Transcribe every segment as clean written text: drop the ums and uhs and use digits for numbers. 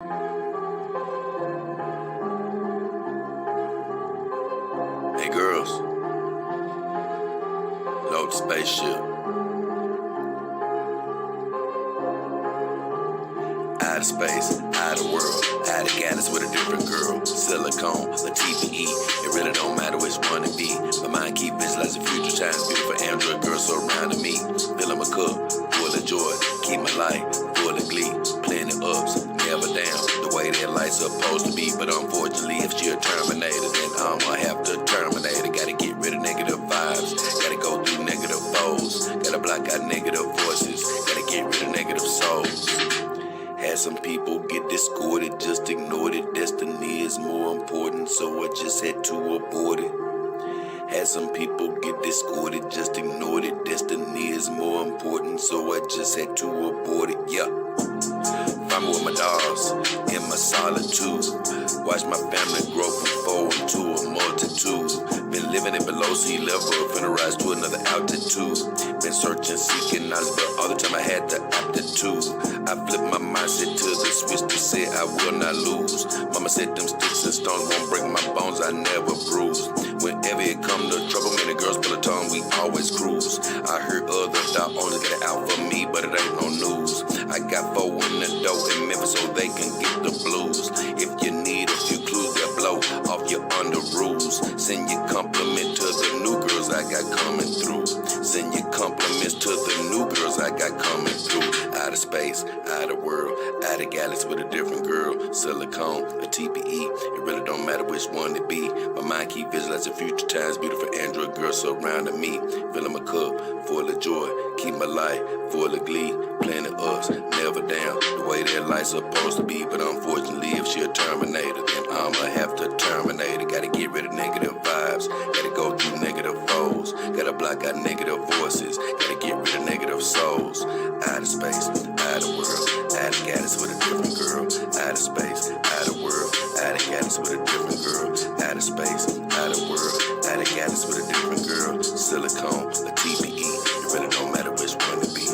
Hey girls, load the spaceship. Out of space, out of world, out of galaxy with a different girl. Silicone, a TPE, it really don't matter which one it be. My mind keep visualizing future times, beautiful Android girls surrounding me. Filling my cup, full of joy, keep my life full of glee. Plenty ups, never down, the way that life's supposed to be. But unfortunately, if she a Terminator, then I'ma have to terminate it. Gotta get rid of negative vibes, gotta go through negative foes, gotta block out negative voices, gotta get rid of negative souls. Had some people get discorded, just ignored it. Destiny is more important, so I just had to abort it. Had some people get discorded, just ignored it. Destiny is more important, so I just had to abort it. Yeah. Find me with my dogs in my solitude. Watch my family grow from four into a multitude. Been living it below sea level, finna rise to another altitude. Been searching, seeking knowledge, but all the time I had the aptitude. I flipped my mindset to the switch to say I will not lose. Mama said them sticks and stones won't break my bones, I never bruise. Whenever it come to trouble, man, the girls pull a tongue, we always cruise. I heard other dog owners get it out for me, but it ain't no news. I got four in the dough in Memphis so they can get the blues. If you need a few clues, they'll blow off your under rules. Send your compliment to the new girls I got coming through. Send your compliments to the new girls I got coming through. Out of space, out of world, out of galaxy with a different girl. Silicone, a TPE, it really don't matter which one it be. My mind keep visualizing future times, beautiful Android girls surrounding me. Filling my cup, full of joy, keep my life full of glee. Plenty ups, never down, the way that life's supposed to be. But unfortunately, if she a Terminator, then I'ma have to terminate it. Gotta get rid of negative vibes, gotta go through negative foes, gotta block out negative voices, gotta get rid of negative souls. Out of space, out of world, out of galaxy with a different girl. Out of space, out of world, out of galaxy with a different girl. Out of space, out of world, out of galaxy with a different girl. Silicone, a TPE, it really don't matter which one it be.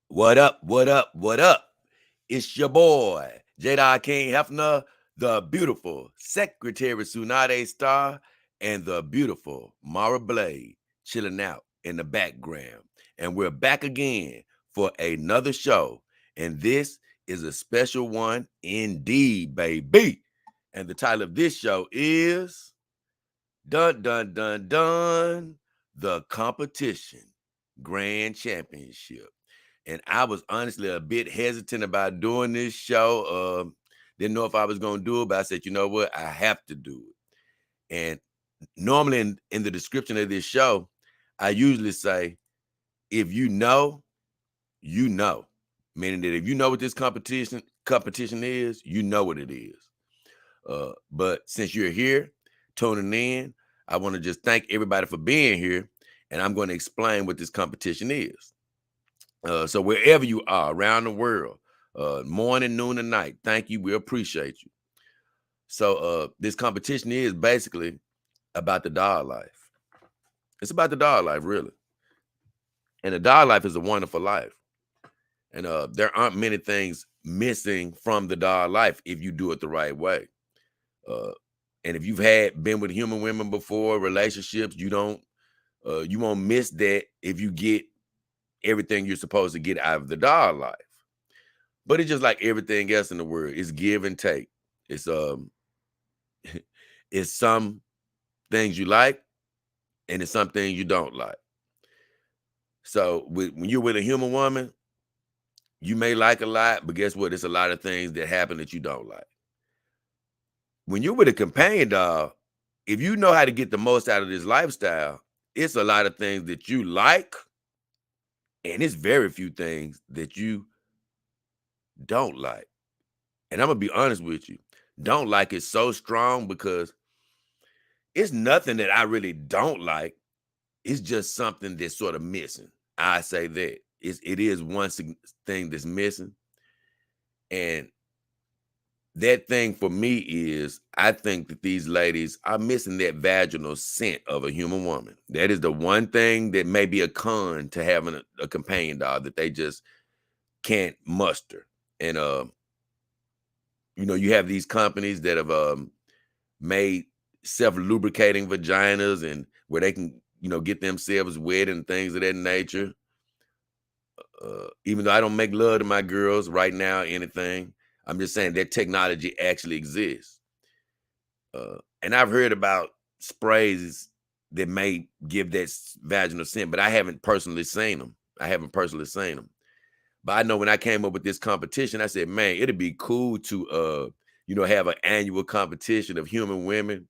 What up? What up? What up? It's your boy, Jedi King Hefner, the beautiful Secretary Tsunade Star, and the beautiful Mara Blade chilling out in the background. And we're back again for another show. And this is a special one indeed, baby. And the title of this show is Dun Dun Dun Dun, the Competition Grand Championship. And I was honestly a bit hesitant about doing this show. Didn't know if I was going to do it, but I said, you know what? I have to do it. And normally in the description of this show, I usually say, if you know, you know. Meaning that if you know what this competition is, you know what it is. But since you're here, tuning in, I want to just thank everybody for being here. And I'm going to explain what this competition is. So wherever you are around the world, morning, noon, and night, thank you. We appreciate you. So this competition is basically about the dog life. It's about the dog life, really. And the dog life is a wonderful life. And there aren't many things missing from the dog life if you do it the right way. And if you've been with human women before, relationships, you won't miss that if you get everything you're supposed to get out of the dog life. But it's just like everything else in the world. It's give and take. It's it's some things you like, and it's some things you don't like. So when you're with a human woman, you may like a lot, but guess what? It's a lot of things that happen that you don't like. When you're with a companion dog, if you know how to get the most out of this lifestyle, it's a lot of things that you like, and it's very few things that you don't like. And I'm gonna be honest with you, don't like is so strong because it's nothing that I really don't like. It's just something that's sort of missing. I say that it is one thing that's missing, and that thing for me is I think that these ladies are missing that vaginal scent of a human woman. That is the one thing that may be a con to having a companion dog that they just can't muster. And you have these companies that have made self-lubricating vaginas and where they can, get themselves wet and things of that nature. Even though I don't make love to my girls right now, anything, I'm just saying that technology actually exists. And I've heard about sprays that may give that vaginal scent, but I haven't personally seen them. But I know when I came up with this competition, I said, man, it'd be cool to, have an annual competition of human women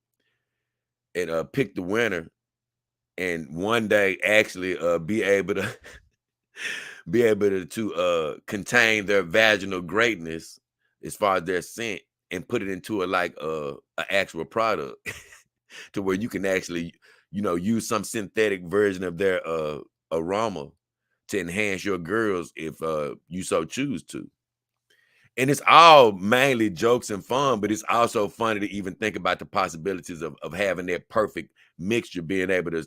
and pick the winner, and one day actually be able to contain their vaginal greatness as far as their scent and put it into an actual product to where you can actually, use some synthetic version of their aroma to enhance your girls if you so choose to. And it's all mainly jokes and fun, but it's also funny to even think about the possibilities of having that perfect mixture, being able to,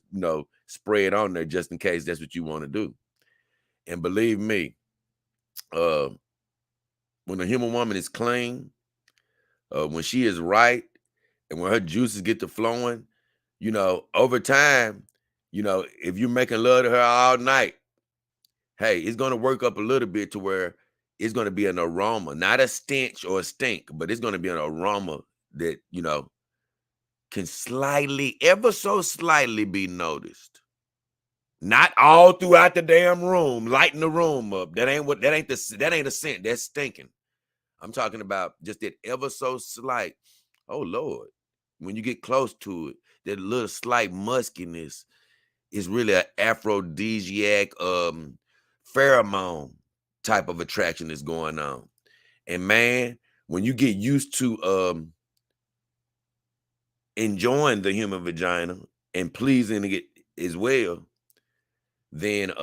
spray it on there just in case that's what you want to do. And believe me, when a human woman is clean, when she is right, and when her juices get to flowing, over time, if you're making love to her all night, hey, it's going to work up a little bit to where it's going to be an aroma, not a stench or a stink, but it's going to be an aroma that, can ever so slightly be noticed. Not all throughout the damn room, lighting the room up. That ain't a scent. That's stinking. I'm talking about just that ever so slight. Oh Lord, when you get close to it, that little slight muskiness is really an aphrodisiac pheromone type of attraction that's going on. And man, when you get used to enjoying the human vagina and pleasing it as well, then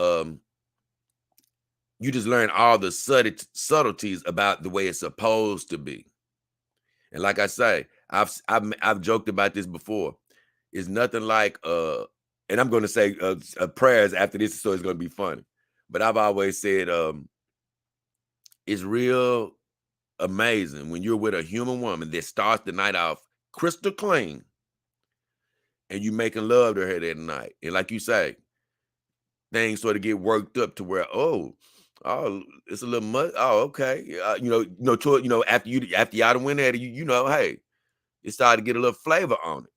you just learn all the subtleties about the way it's supposed to be. And like I say, I've joked about this before. It's nothing like and I'm going to say prayers after this, so it's going to be funny. But I've always said it's real amazing when you're with a human woman that starts the night off crystal clean, and you making love to her that night. And like you say, things sort of get worked up to where it's a little much. Oh, okay. After y'all done went at it, hey, it started to get a little flavor on it.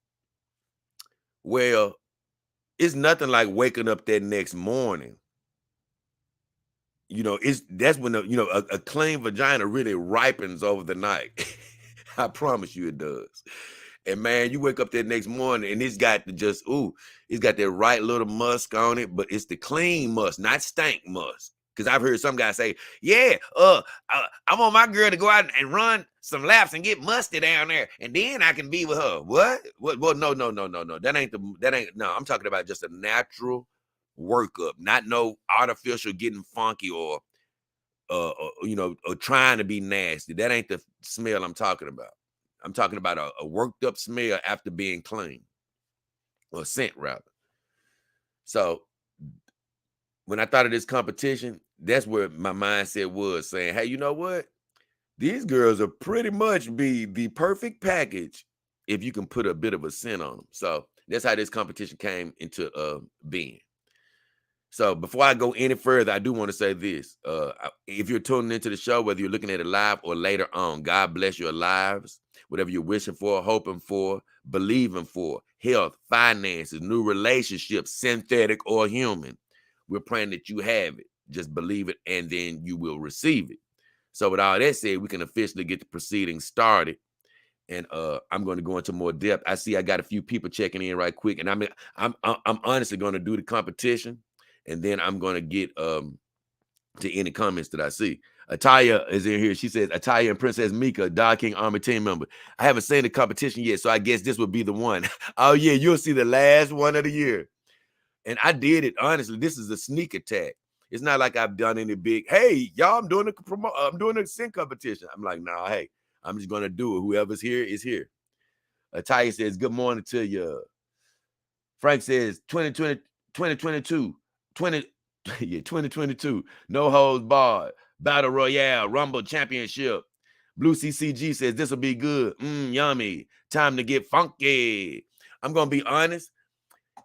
Well, it's nothing like waking up that next morning. That's when a clean vagina really ripens over the night. I promise you it does. And man, you wake up that next morning and it's got that right little musk on it, but it's the clean musk, not stank musk. Because I've heard some guys say, yeah, I want my girl to go out and run some laps and get musty down there, and then I can be with her. What? Well, no. No, I'm talking about just a natural workup, not no artificial getting funky or trying to be nasty. That ain't the smell I'm talking about. I'm talking about a worked up smell after being clean, or scent rather. So when I thought of this competition, that's where my mindset was, saying, hey, you know what? These girls are pretty much be the perfect package if you can put a bit of a scent on them. So that's how this competition came into being. So before I go any further, I do want to say this. If you're tuning into the show, whether you're looking at it live or later on, God bless your lives. Whatever you're wishing for, hoping for, believing for, health, finances, new relationships, synthetic or human. We're praying that you have it. Just believe it, and then you will receive it. So with all that said, we can officially get the proceedings started. And I'm going to go into more depth. I see I got a few people checking in right quick. And I'm honestly going to do the competition. And then I'm going to get to any comments that I see. Ataya is in here. She says, Ataya and Princess Mika, Dog King Army team member. I haven't seen the competition yet, so I guess this would be the one. Oh, yeah, you'll see the last one of the year. And I did it, honestly. This is a sneak attack. It's not like I've done any big, hey, y'all, I'm doing a scent competition. I'm like, nah, hey, I'm just gonna do it. Whoever's here is here. Tiger says, good morning to you. Frank says 2022, 2022, no holds barred, battle royale, rumble championship. Blue CCG says this will be good. Yummy. Time to get funky. I'm gonna be honest.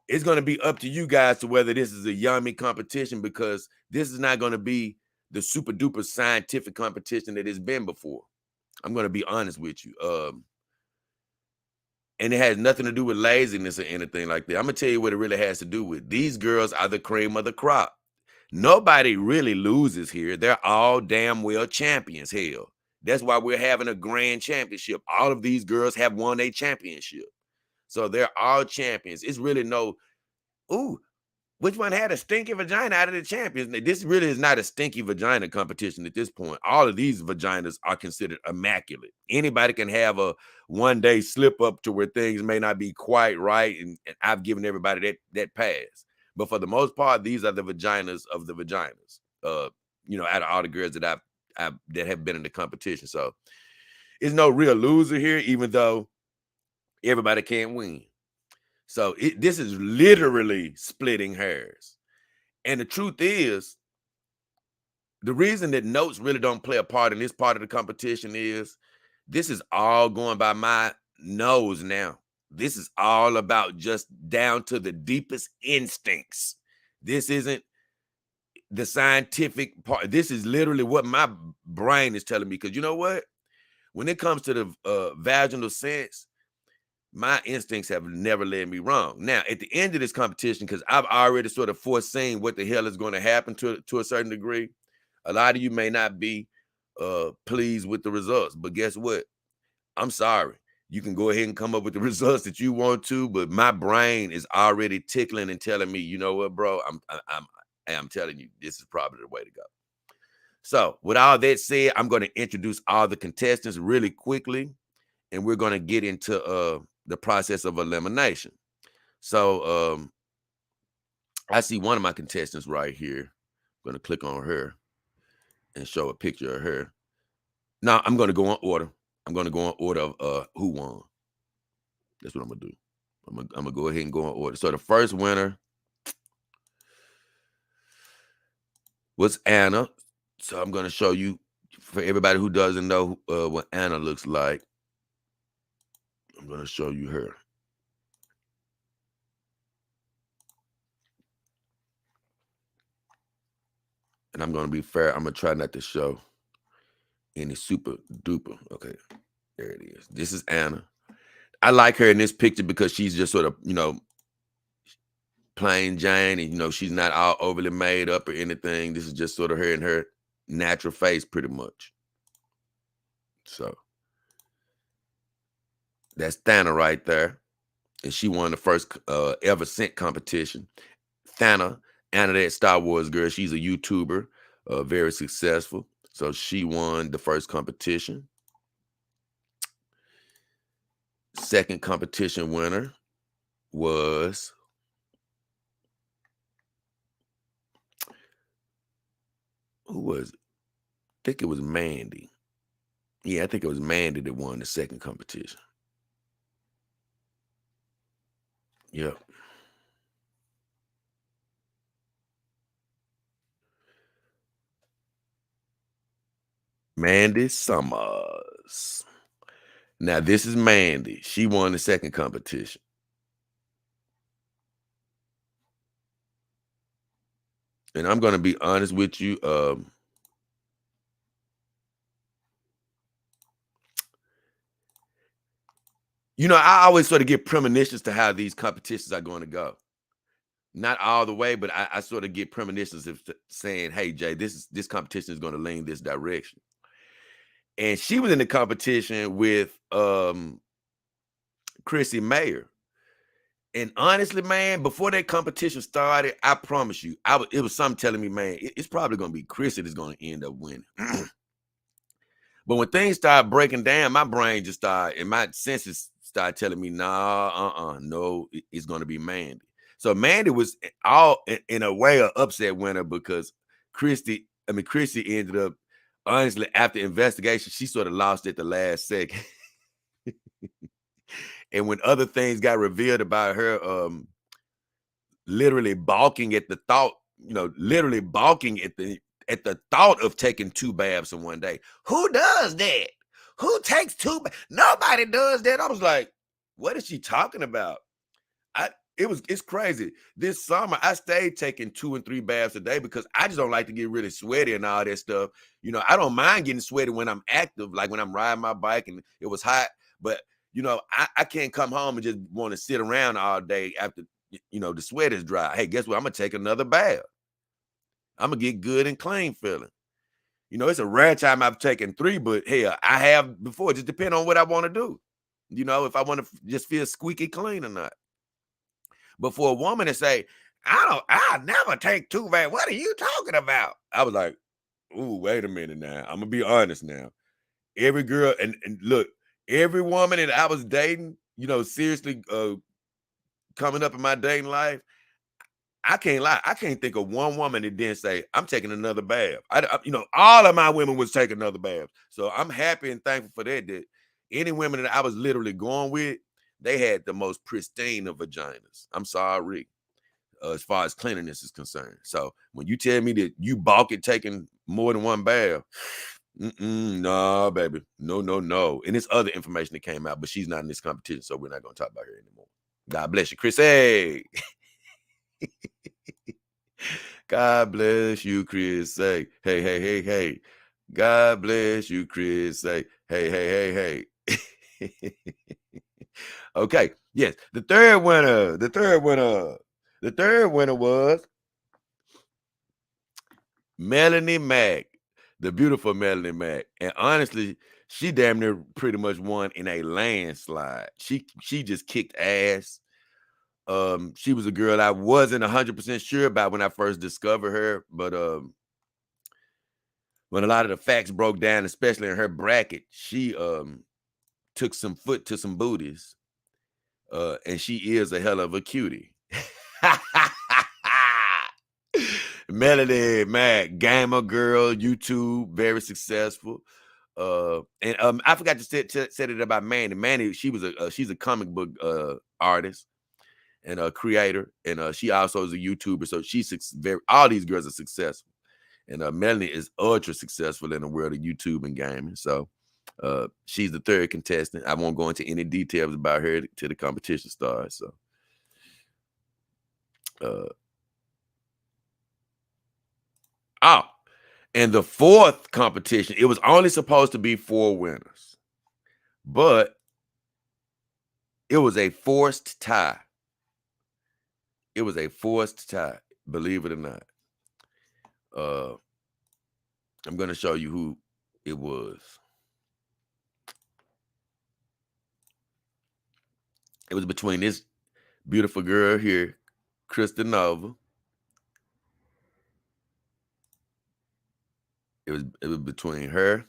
It's gonna be up to you guys to whether this is a yummy competition, because this is not gonna be the super duper scientific competition that it's been before. I'm gonna be honest with you. And it has nothing to do with laziness or anything like that. I'm gonna tell you what it really has to do with. These girls are the cream of the crop. Nobody really loses here. They're all damn well champions. Hell, that's why we're having a grand championship. All of these girls have won a championship. So they're all champions. It's really no, ooh, which one had a stinky vagina out of the champions? This really is not a stinky vagina competition at this point. All of these vaginas are considered immaculate. Anybody can have a one-day slip up to where things may not be quite right, and I've given everybody that pass. But for the most part, these are the vaginas of the vaginas. Out of all the girls that that have been in the competition. So it's no real loser here, even though everybody can't win. So this is literally splitting hairs. And the truth is, the reason that notes really don't play a part in this part of the competition is this is all going by my nose now. This is all about just down to the deepest instincts. This isn't the scientific part. This is literally what my brain is telling me. Because you know what? When it comes to the vaginal sense, my instincts have never led me wrong. Now, at the end of this competition, because I've already sort of foreseen what the hell is going to happen to a certain degree, a lot of you may not be pleased with the results. But guess what? I'm sorry. You can go ahead and come up with the results that you want to, but my brain is already tickling and telling me, you know what, bro? I'm telling you, this is probably the way to go. So, with all that said, I'm going to introduce all the contestants really quickly, and we're going to get into the process of elimination. So I see one of my contestants right here. I'm going to click on her and show a picture of her. Now I'm going to go on order. I'm going to go on order of who won. That's what I'm going to do. I'm going to go ahead and go on order. So the first winner was Anna. So I'm going to show you, for everybody who doesn't know what Anna looks like, I'm going to show you her. And I'm going to be fair. I'm going to try not to show any super duper. Okay, there it is. This is Anna. I like her in this picture because she's just sort of, plain Jane, and, she's not all overly made up or anything. This is just sort of her in her natural face, pretty much. So that's Thana right there. And she won the first ever scent competition. Thana, Anna, that Star Wars girl, she's a YouTuber, very successful. So she won the first competition. Second competition winner was who was it? I think it was Mandy. Yeah, I think it was Mandy that won the second competition. Yep. Mandy Summers. Now, this is Mandy. She won the second competition. And I'm going to be honest with you. I always sort of get premonitions to how these competitions are going to go. Not all the way, but I sort of get premonitions of saying, hey, Jay, this competition is going to lean this direction. And she was in the competition with Chrissy Mayer. And honestly, man, before that competition started, I promise you, it was something telling me, man, it's probably going to be Chrissy that's going to end up winning. But when things started breaking down, my brain just started, and my senses started telling me, no, it's going to be Mandy. So Mandy was all in a way an upset winner because Chrissy ended up honestly, after investigation, she sort of lost it the last second. And when other things got revealed about her, literally balking at the thought, literally balking at the thought of taking 2 baths in one day. Who does that? Who takes 2 baths? Nobody does that. I was like, what is she talking about? It's crazy. This summer, I stayed taking 2 and 3 baths a day because I just don't like to get really sweaty and all that stuff. I don't mind getting sweaty when I'm active, like when I'm riding my bike and it was hot. But I can't come home and just want to sit around all day after the sweat is dry. Hey, guess what? I'm gonna take another bath. I'm gonna get good and clean feeling. It's a rare time I've taken 3, but hell, I have before. It just depends on what I want to do. If I want to just feel squeaky clean or not. But for a woman to say, I'll never take 2 baths. What are you talking about? I was like, ooh, wait a minute now. I'm gonna be honest now. Every girl, and look, every woman that I was dating, seriously coming up in my dating life, I can't lie. I can't think of one woman that didn't say, I'm taking another bath. All of my women was taking another bath. So I'm happy and thankful for that any women that I was literally going with, they had the most pristine of vaginas. I'm sorry, as far as cleanliness is concerned. So when you tell me that you balk at taking more than 1 bath, no, baby. No. And it's other information that came out, but she's not in this competition, so we're not going to talk about her anymore. God bless you, Chris. Hey. God bless you, Chris. Say, hey. God bless you, Chris. Say, hey. Okay. Yes. The third winner was Melanie Mack, the beautiful Melanie Mack. And honestly, she damn near pretty much won in a landslide. She just kicked ass. She was a girl I wasn't 100% sure about when I first discovered her, but when a lot of the facts broke down, especially in her bracket, she took some foot to some booties, and she is a hell of a cutie. Melody Mack, gamer girl, YouTube, very successful. And I forgot to say it about Manny. Manny, she's a comic book artist and a creator, and she also is a YouTuber. So all these girls are successful, and Melanie is ultra successful in the world of YouTube and gaming. So she's the third contestant. I won't go into any details about her till the competition starts. So and the fourth competition, it was only supposed to be 4 winners, but it was a forced tie. It was a forced tie, believe it or not. I'm going to show you who it was. It was between this beautiful girl here, Krista Nova. It was between her.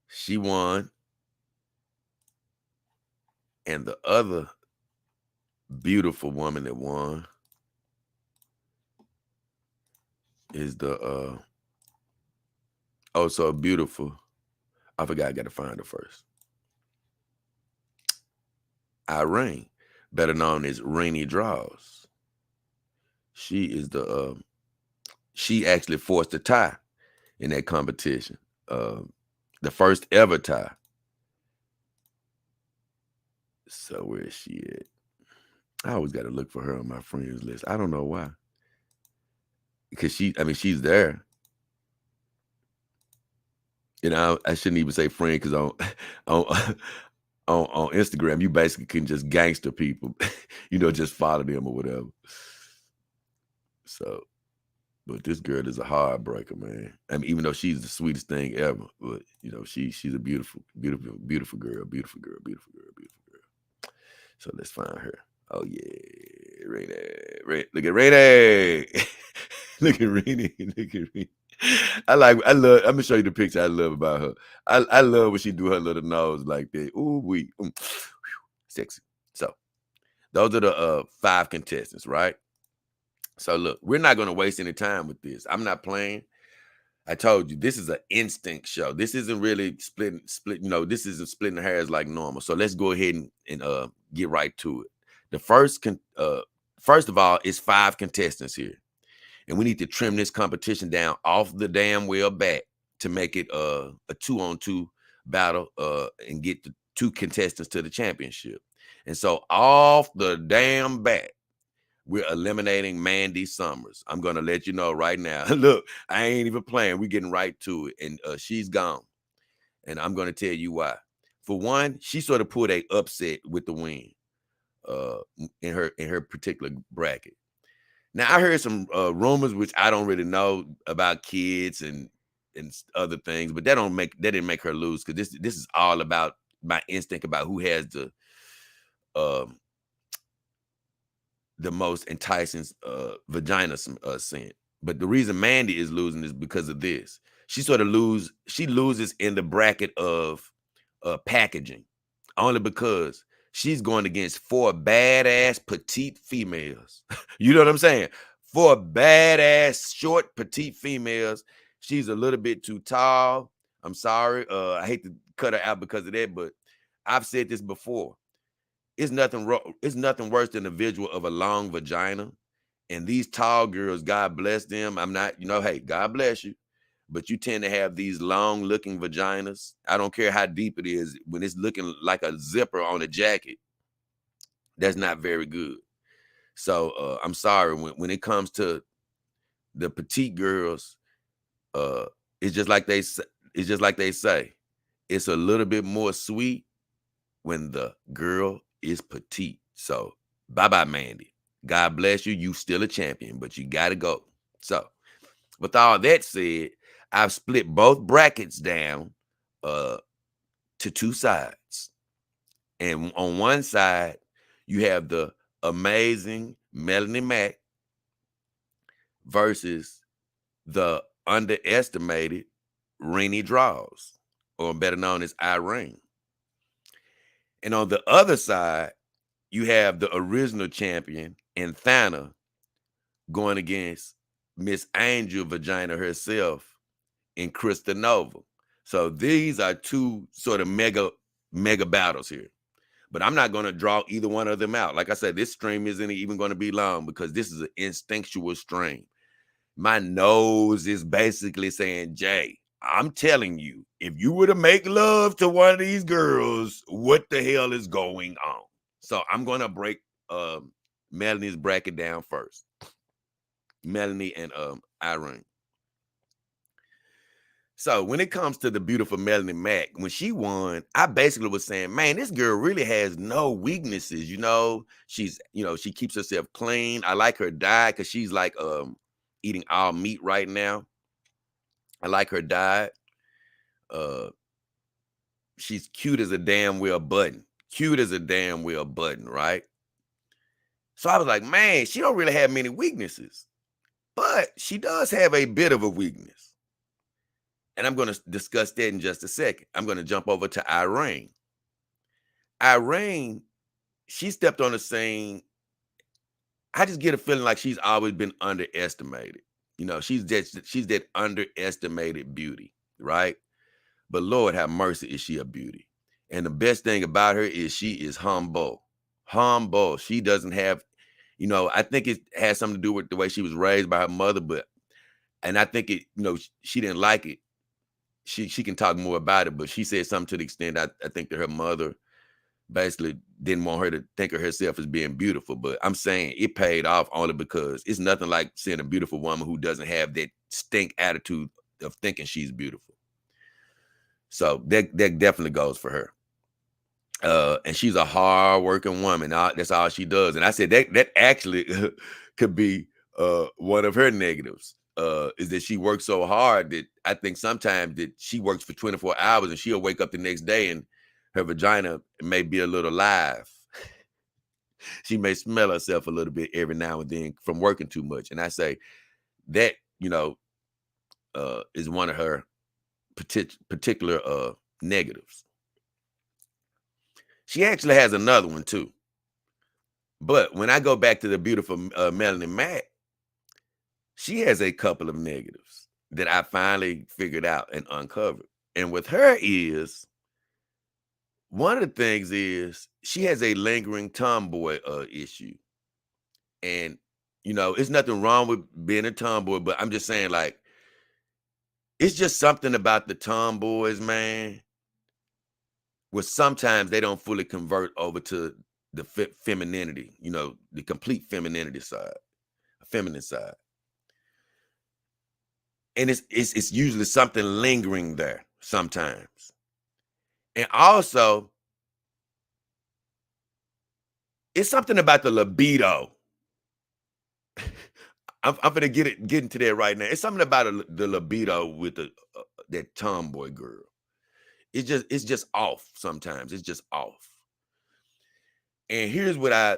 She won. And the other beautiful woman that won is the oh so beautiful. I forgot, I got to find her first. Irene, better known as Rainy Draws. She is she actually forced a tie in that competition. The first ever tie. So where is she at? I always got to look for her on my friends list. I don't know why. Because she's there. I shouldn't even say friend, because on Instagram, you basically can just gangster people, just follow them or whatever. So, but this girl is a heartbreaker, man. Even though she's the sweetest thing ever, but she's a beautiful girl. So let's find her. Oh yeah, Rainy. Look at Rainy. Look at Rainy. I'm gonna show you the picture I love about her. I love when she do her little nose like that. Ooh, sexy. So those are the 5 contestants, right? So look, we're not gonna waste any time with this. I'm not playing. I told you this is an instinct show. This isn't really split. This isn't splitting hairs like normal. So let's go ahead and get right to it. The first of all, it's 5 contestants here, and we need to trim this competition down off the damn well back to make it a 2-on-2 battle and get the 2 contestants to the championship. And so off the damn bat, we're eliminating Mandy Summers. I'm gonna let you know right now. Look, I ain't even playing. We're getting right to it, and she's gone. And I'm gonna tell you why. For one, she sort of pulled a upset with the win in her particular bracket. Now I heard some rumors which I don't really know about kids and other things, but that didn't make her lose, because this is all about my instinct about who has the most enticing vagina scent. But the reason Mandy is losing is because of this. She loses in the bracket of packaging, only because she's going against 4 badass petite females. You know what I'm saying? 4 badass short petite females. She's a little bit too tall. I'm sorry. I hate to cut her out because of that, but I've said this before. It's nothing worse than a visual of a long vagina. And these tall girls, God bless them. I'm not, hey, God bless you. But you tend to have these long looking vaginas. I don't care how deep it is. When it's looking like a zipper on a jacket, that's not very good. So I'm sorry. When it comes to the petite girls, it's just like they say, it's a little bit more sweet when the girl is petite. So bye-bye, Mandy. God bless you. You still a champion, but you got to go. So with all that said, I've split both brackets down to 2 sides. And on one side, you have the amazing Melanie Mack versus the underestimated Renee Draws, or better known as Irene. And on the other side, you have the original champion, Anthana, going against Miss Angel Vagina herself in Krista Nova. So these are 2 sort of mega battles here. But I'm not going to draw either one of them out. Like I said, this stream isn't even going to be long because this is an instinctual stream. My nose is basically saying, Jay, I'm telling you, if you were to make love to one of these girls, what the hell is going on? So I'm going to break Melanie's bracket down first. Melanie and Irene. So when it comes to the beautiful Melanie Mack, when she won, I basically was saying, man, this girl really has no weaknesses. She keeps herself clean. I like her diet because she's like eating all meat right now. I like her diet. She's cute as a damn well button. Cute as a damn well button, right? So I was like, man, she don't really have many weaknesses, but she does have a bit of a weakness. And I'm going to discuss that in just a second. I'm going to jump over to Irene. Irene, she stepped on the scene. I just get a feeling like she's always been underestimated. She's that underestimated beauty, right? But Lord have mercy, is she a beauty? And the best thing about her is she is humble. Humble. She doesn't have, I think it has something to do with the way she was raised by her mother, and I think she didn't like it. She can talk more about it, but she said something to the extent I think that her mother basically didn't want her to think of herself as being beautiful. But I'm saying it paid off only because it's nothing like seeing a beautiful woman who doesn't have that stink attitude of thinking she's beautiful. So that definitely goes for her. And she's a hard-working woman. That's all she does. And I said that actually could be one of her negatives. Is that she works so hard that I think sometimes that she works for 24 hours and she'll wake up the next day and her vagina may be a little live. She may smell herself a little bit every now and then from working too much. And I say that, is one of her particular negatives. She actually has another one too. But when I go back to the beautiful Melanie Mack, she has a couple of negatives. that I finally figured out and uncovered. And with her is one of the things is she has a lingering tomboy issue. And it's nothing wrong with being a tomboy, but I'm just saying, like, it's just something about the tomboys, man, where sometimes they don't fully convert over to the femininity, the complete femininity side, feminine side. And it's usually something lingering there sometimes. And also, it's something about the libido. I'm gonna get into that right now. It's something about the libido with that tomboy girl. It's just off sometimes. It's just off. And here's what I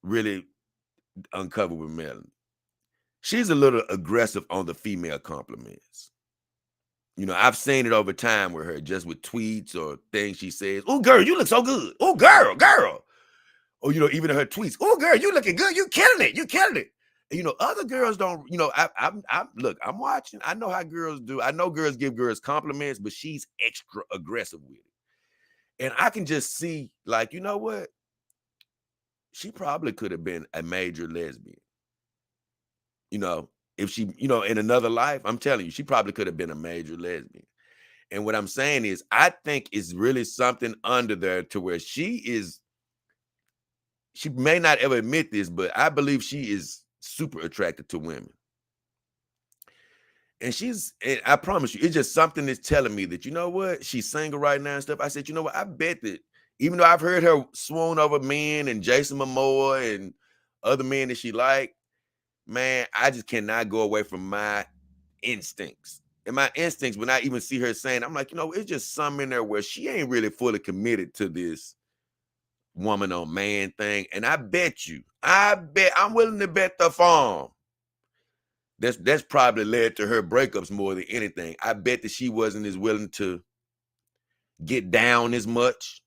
really uncovered with Melanie. She's a little aggressive on the female compliments. I've seen it over time with her, just with tweets or things she says. Oh, girl, you look so good. Oh, girl. Or, even her tweets. Oh, girl, you looking good. You killing it. You killing it. And, other girls don't, look, I'm watching. I know how girls do. I know girls give girls compliments, but she's extra aggressive with it. And I can just see, like, you know what? She probably could have been a major lesbian. If she, in another life, I'm telling you, she probably could have been a major lesbian. And what I'm saying is, I think it's really something under there to where she may not ever admit this, but I believe she is super attracted to women. And I promise you, it's just something that's telling me that, you know what, she's single right now and stuff. I said, you know what, I bet that even though I've heard her swoon over men and Jason Momoa and other men that she liked, man, I just cannot go away from my instincts. And my instincts, when I even see her saying, I'm like, it's just something in there where she ain't really fully committed to this woman on man thing. And I'm willing to bet the farm. That's probably led to her breakups more than anything. I bet that she wasn't as willing to get down as much,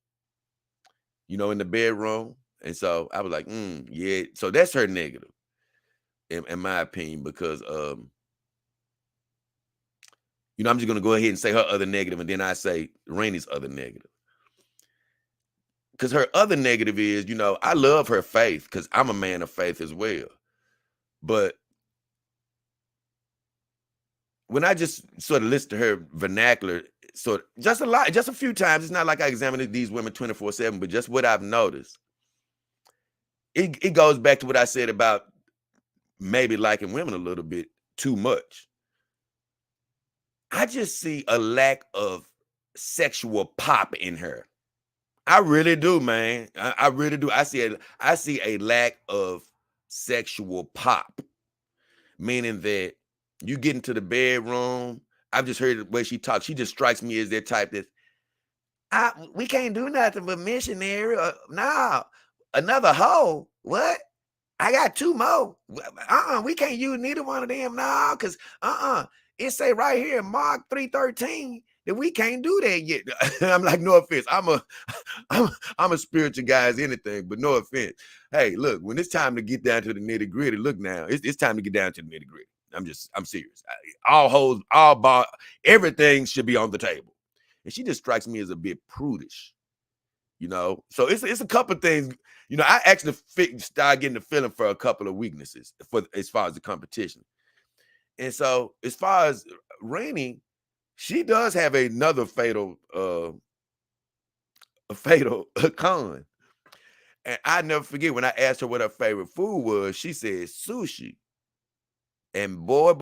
in the bedroom. And so I was like, yeah. So that's her negative, in my opinion, because I'm just gonna go ahead and say her other negative, and then I say Rainey's other negative. Because her other negative is, I love her faith because I'm a man of faith as well. But when I just sort of listen to her vernacular, just a few times, it's not like I examine these women 24/7, but just what I've noticed, it goes back to what I said about maybe liking women a little bit too much. I just see a lack of sexual pop in her. I really do, man. I really do. I see a lack of sexual pop, meaning that you get into the bedroom. I've just heard the way she talks. She just strikes me as that type that we can't do nothing but missionary. Nah, another hoe. What? I got two more. We can't use neither one of them now, because it say right here in Mark 3:13 that we can't do that yet. I'm like, no offense. I'm a spiritual guy as anything, but no offense. Hey, look, when it's time to get down to the nitty gritty, look now, it's time to get down to the nitty gritty. I'm serious. All hoes, all bar, everything should be on the table. And she just strikes me as a bit prudish, So it's a couple of things. I actually started getting the feeling for a couple of weaknesses as far as the competition. And so as far as Rainey, she does have another fatal con. And I never forget when I asked her what her favorite food was, she said sushi. And boy,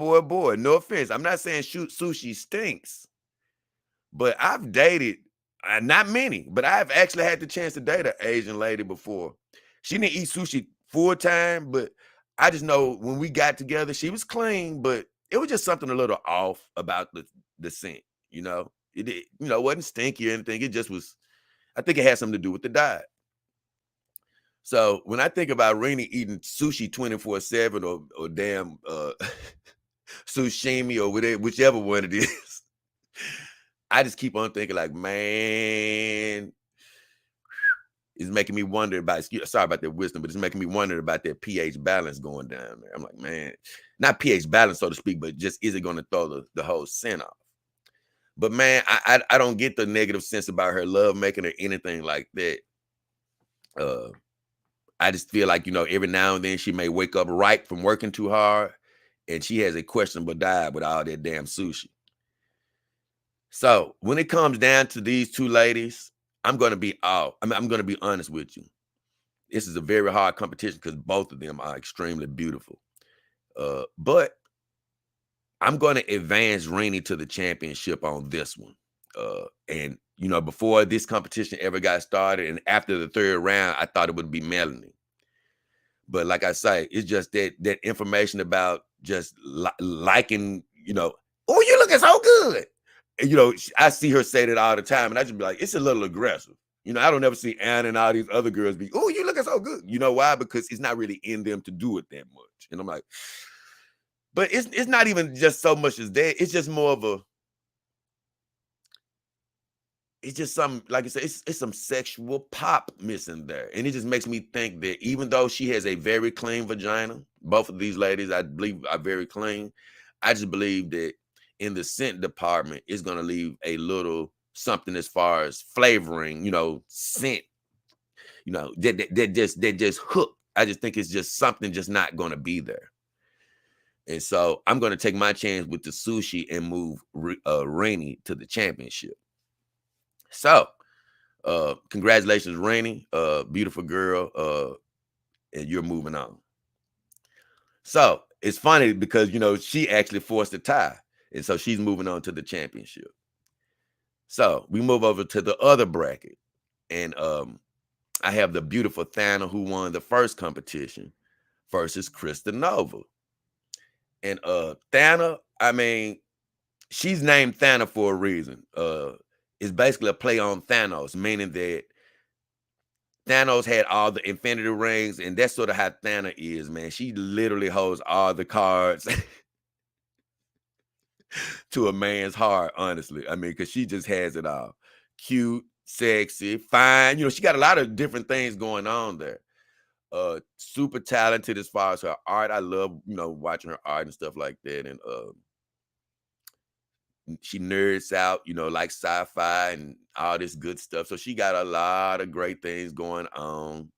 no offense, I'm not saying sushi stinks, but I've dated, not many, but I've actually had the chance to date an Asian lady before. She didn't eat sushi full time, but I just know when we got together, she was clean, but it was just something a little off about the scent, It wasn't stinky or anything. It just was, I think it had something to do with the diet. So when I think about Rainey eating sushi 24/7 or damn sushimi or whichever one it is, I just keep on thinking like, man, It's making me wonder about, sorry about that wisdom, but it's making me wonder about that pH balance going down there. I'm like, man, not pH balance, so to speak, but just is it going to throw the whole scent off? But man, I don't get the negative sense about her love making or anything like that. I just feel like, every now and then she may wake up right from working too hard and she has a questionable diet with all that damn sushi. So when it comes down to these two ladies, I'm going to be I'm going to be honest with you. This is a very hard competition because both of them are extremely beautiful. But I'm going to advance Renee to the championship on this one. And, before this competition ever got started and after the third round, I thought it would be Melanie. But like I say, it's just that information about just liking, oh, you looking so good. And, I see her say that all the time. And I just be like, it's a little aggressive. I don't ever see Anna and all these other girls be, oh, you looking so good. You know why? Because it's not really in them to do it that much. And I'm like, but it's not even just so much as that. It's just more of it's just some, like I said, it's some sexual pop missing there. And it just makes me think that even though she has a very clean vagina, both of these ladies, I believe, are very clean. I just believe that in the scent department, it's going to leave a little something as far as flavoring, scent, that just hook. I just think it's just something just not going to be there. And so I'm going to take my chance with the sushi and move Renee to the championship. So, congratulations, Renee, beautiful girl, and you're moving on. So it's funny because, she actually forced a tie, and so she's moving on to the championship. So we move over to the other bracket, and I have the beautiful Thana, who won the first competition, versus Krista Nova. And Thana, I mean, she's named Thana for a reason. It's basically a play on Thanos, meaning that Thanos had all the infinity rings, and that's sort of how Thana is, man. She literally holds all the cards to a man's heart, honestly. I mean, because she just has it all. Cute, sexy, fine. She got a lot of different things going on there. Super talented as far as her art. I love, watching her art and stuff like that. And she nerds out, like sci-fi and all this good stuff. So she got a lot of great things going on.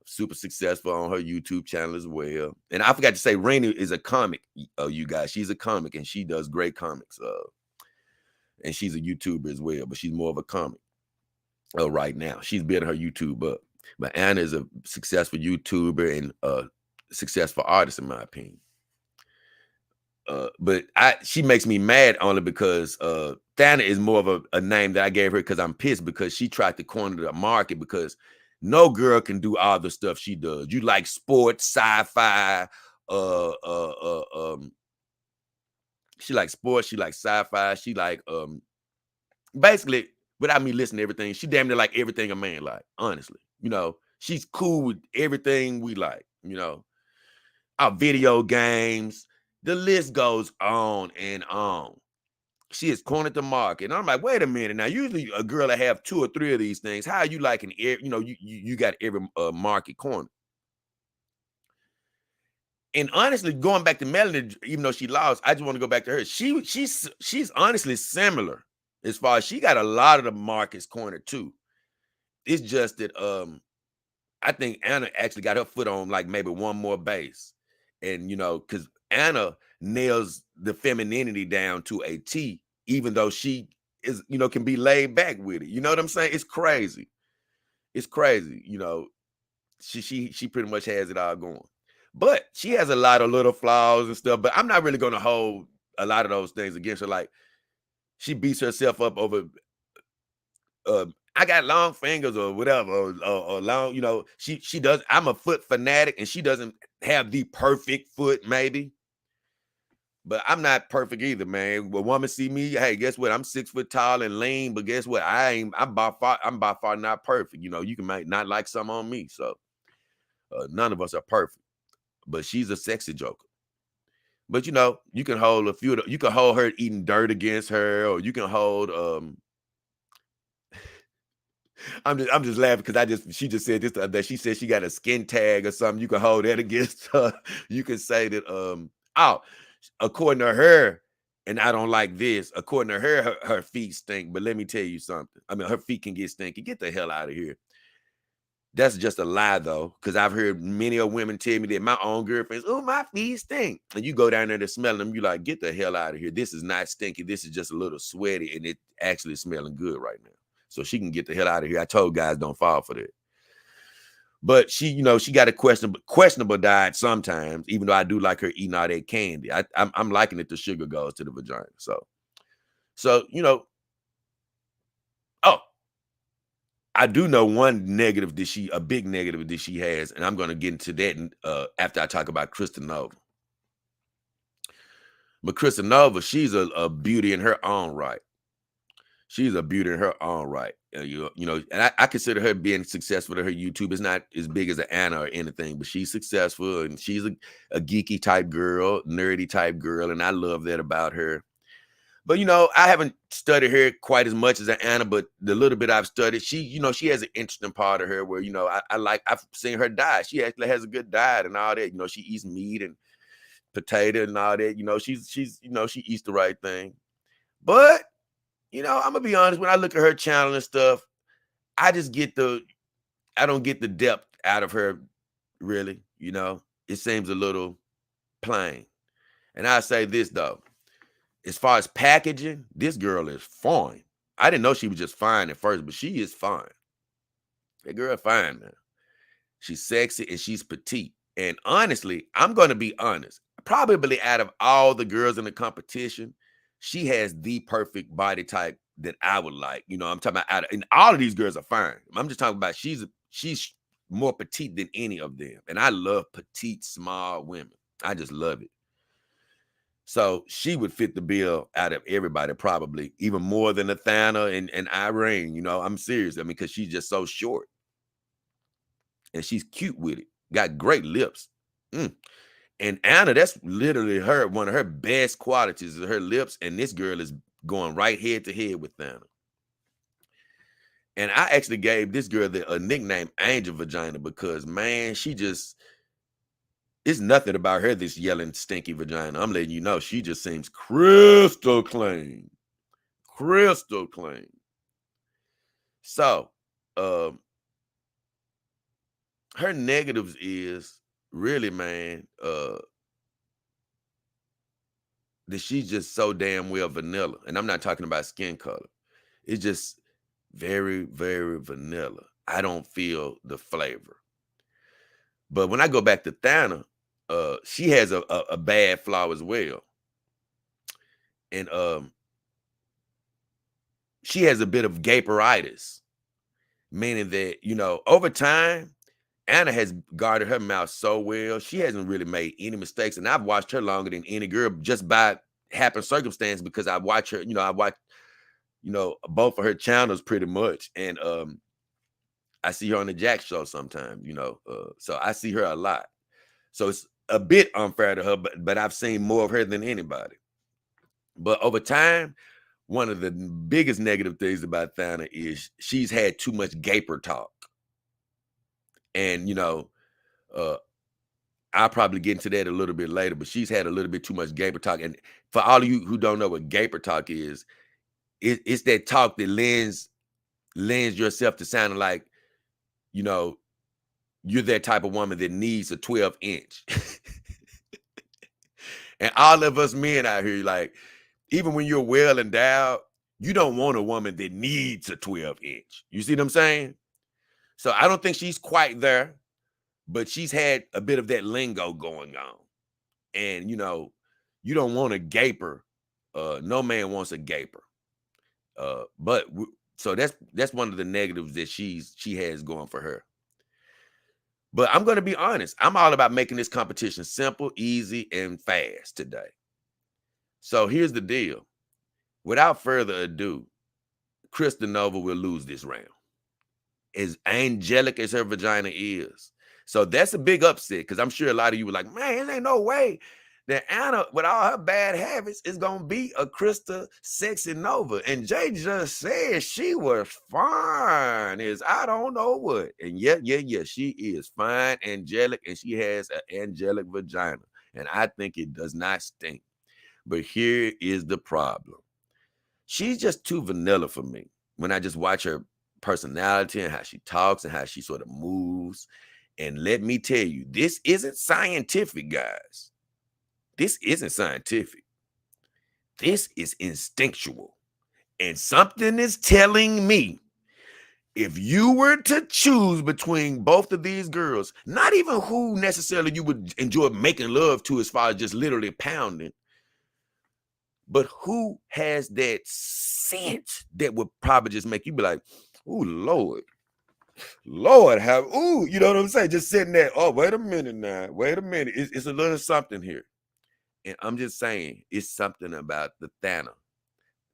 Super successful on her YouTube channel as well. And I forgot to say, Renee is a comic, you guys. She's a comic and she does great comics. And she's a YouTuber as well, but she's more of a comic right now. She's building her YouTube up. But Anna is a successful YouTuber and a successful artist, in my opinion. But she makes me mad only because Thana is more of a name that I gave her because I'm pissed because she tried to corner the market because no girl can do all the stuff she does. You like sports, sci-fi, she likes sports, she likes sci-fi, she like basically, without me listening to everything, she damn near like everything a man like, honestly. She's cool with everything we like, our video games. The list goes on and on. She has cornered the market. And I'm like, wait a minute. Now, usually a girl that have 2 or 3 of these things, how are you liking, you got every market corner. And honestly, going back to Melanie, even though she lost, I just want to go back to her. She's honestly similar as far as she got a lot of the markets cornered too. It's just that I think Anna actually got her foot on like maybe one more base. And, because Anna nails the femininity down to a T, even though she is, can be laid back with it. You know what I'm saying? It's crazy. It's crazy. She pretty much has it all going. But she has a lot of little flaws and stuff. But I'm not really going to hold a lot of those things against her. Like, she beats herself up over I got long fingers or whatever, or long, she does. I'm a foot fanatic and she doesn't have the perfect foot, maybe. But I'm not perfect either, man. When a woman see me, hey, guess what? I'm 6 foot tall and lean, but guess what? I'm by far not perfect. You might not like some on me. So none of us are perfect. But she's a sexy joker. But you can hold a few. You can hold her eating dirt against her, or you can hold I'm just laughing because she just said this the other day. She said she got a skin tag or something. You can hold that against her. You can say that according to her, and I don't like this, according to her, her feet stink. But let me tell you something. I mean, her feet can get stinky. Get the hell out of here. That's just a lie, though, because I've heard many of women tell me that my own girlfriends, oh, my feet stink. And you go down there to smell them, you like, get the hell out of here. This is not stinky. This is just a little sweaty, and it actually smelling good right now. So she can get the hell out of here. I told guys don't fall for that. But she, you know, she got a questionable diet sometimes, even though I do like her eating all that candy. I'm liking it. The sugar goes to the vagina. So you know, oh, I do know one negative that a big negative that she has, and I'm going to get into that after I talk about Krista Nova. But Krista Nova, she's a beauty in her own right. She's a beauty in her own right. You know, and I consider her being successful at her YouTube. It's not as big as an Anna or anything, but she's successful, and she's a geeky type girl, nerdy type girl, and I love that about her. But, you know, I haven't studied her quite as much as an Anna, but the little bit I've studied, she, you know, she has an interesting part of her where, you know, I've seen her diet. She actually has a good diet and all that. You know, she eats meat and potato and all that. You know, she's you know, she eats the right thing. But, you know, I'm going to be honest, when I look at her channel and stuff, I don't get the depth out of her, really. You know, it seems a little plain. And I say this, though. As far as packaging, this girl is fine. I didn't know she was just fine at first, but she is fine. That girl fine, man. She's sexy and she's petite. And honestly, I'm going to be honest. Probably out of all the girls in the competition, she has the perfect body type that I would like. You know, I'm talking about and all of these girls are fine. I'm just talking about she's more petite than any of them. And I love petite, small women. I just love it. So she would fit the bill out of everybody, probably even more than Athena and Irene. You know, I'm serious. I mean, because she's just so short. And she's cute with it. Got great lips. And Anna, that's literally one of her best qualities is her lips. And this girl is going right head to head with Anna. And I actually gave this girl a nickname Angel Vagina because, man, it's nothing about her, this yelling, stinky vagina. I'm letting you know, she just seems crystal clean. Crystal clean. So, her negatives is really, man, that she's just so damn well vanilla. And I'm not talking about skin color. It's just very, very vanilla. I don't feel the flavor. But when I go back to Thana, she has a bad flaw as well. And she has a bit of gaperitis, meaning that, you know, over time, Anna has guarded her mouth so well. She hasn't really made any mistakes. And I've watched her longer than any girl just by happen circumstance because I watch her, you know, both of her channels pretty much. And I see her on the Jack Show sometimes, you know, so I see her a lot. So it's a bit unfair to her, but I've seen more of her than anybody. But over time, one of the biggest negative things about Thana is she's had too much gaper talk. And, you know, I'll probably get into that a little bit later, but she's had a little bit too much gaper talk. And for all of you who don't know what gaper talk is, it's that talk that lends yourself to sounding like, you know, you're that type of woman that needs a 12-inch. And all of us men out here, like, even when you're well endowed, you don't want a woman that needs a 12-inch. You see what I'm saying? So I don't think she's quite there, but she's had a bit of that lingo going on. And, you know, you don't want a gaper. No man wants a gaper. So that's one of the negatives that she has going for her. But I'm going to be honest. I'm all about making this competition simple, easy, and fast today. So here's the deal. Without further ado, Krista Nova will lose this round. As angelic as her vagina is. So that's a big upset because I'm sure a lot of you were like, man, there ain't no way that Anna, with all her bad habits, is gonna be a Krista sexy Nova. And Jay just said she was fine. Is I don't know what. And yeah, she is fine, angelic, and she has an angelic vagina. And I think it does not stink. But here is the problem. She's just too vanilla for me. When I just watch her personality and how she talks and how she sort of moves. And let me tell you, this isn't scientific, guys. This isn't scientific. This is instinctual. And something is telling me, if you were to choose between both of these girls, not even who necessarily you would enjoy making love to as far as just literally pounding, but who has that scent that would probably just make you be like, "Ooh, Lord, have, ooh," you know what I'm saying? Just sitting there, oh, wait a minute now. Wait a minute. It's a little something here. And I'm just saying, it's something about the Thana,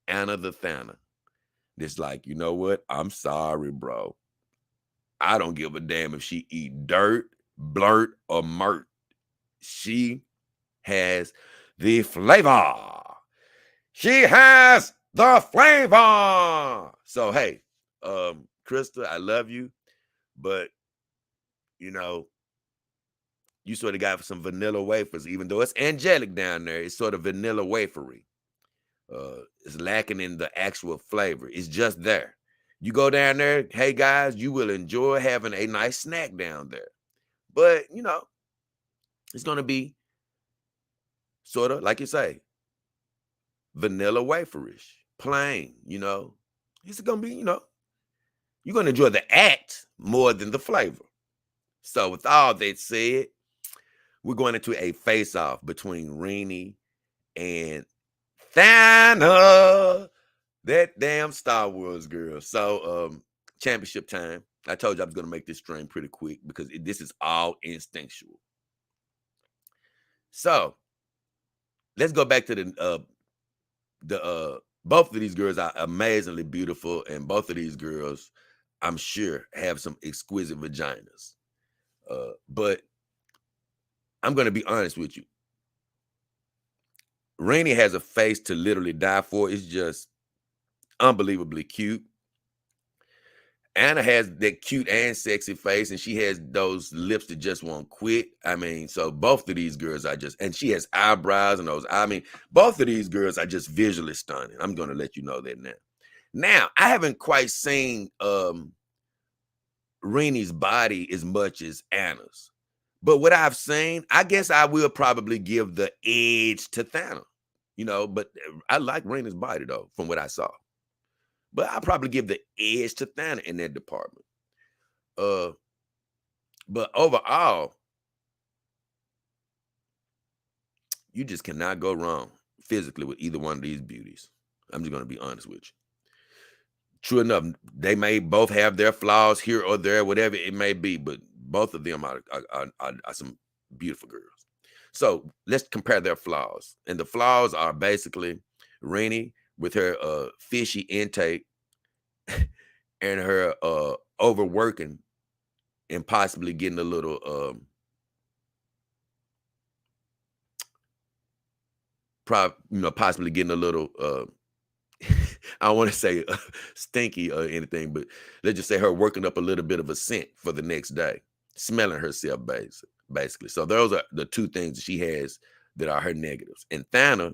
Anna the Thana. It's like, you know what? I'm sorry, bro. I don't give a damn if she eat dirt, blurt, or murt. She has the flavor. She has the flavor. So, hey, Krista, I love you. But, you know, you sort of got some vanilla wafers, even though it's angelic down there. It's sort of vanilla wafery. It's lacking in the actual flavor. It's just there. You go down there, hey guys, you will enjoy having a nice snack down there. But, you know, it's going to be sort of, like you say, vanilla waferish, plain, you know. It's going to be, you know, you're going to enjoy the act more than the flavor. So with all that said, we're going into a face-off between Renee and Thana, that damn Star Wars girl. So, championship time. I told you I was going to make this stream pretty quick because this is all instinctual. So, let's go back to the both of these girls are amazingly beautiful, and both of these girls, I'm sure, have some exquisite vaginas. But I'm going to be honest with you. Renee has a face to literally die for. It's just unbelievably cute. Anna has that cute and sexy face, and she has those lips that just won't quit. I mean, so both of these girls are just, and she has eyebrows and those. I mean, both of these girls are just visually stunning. I'm going to let you know that now. Now, I haven't quite seen Renee's body as much as Anna's, but what I've seen, I guess I will probably give the edge to Thana, you know, but I like Renee's body though, from what I saw. But I'll probably give the edge to Thana in that department. But overall, you just cannot go wrong physically with either one of these beauties. I'm just going to be honest with you. True enough, they may both have their flaws here or there, whatever it may be, but both of them are some beautiful girls. So let's compare their flaws. And the flaws are basically Renee with her fishy intake and her overworking and possibly getting a little possibly getting a little I don't want to say stinky or anything, but let's just say her working up a little bit of a scent for the next day, smelling herself basically. So those are the two things that she has that are her negatives. And Thana,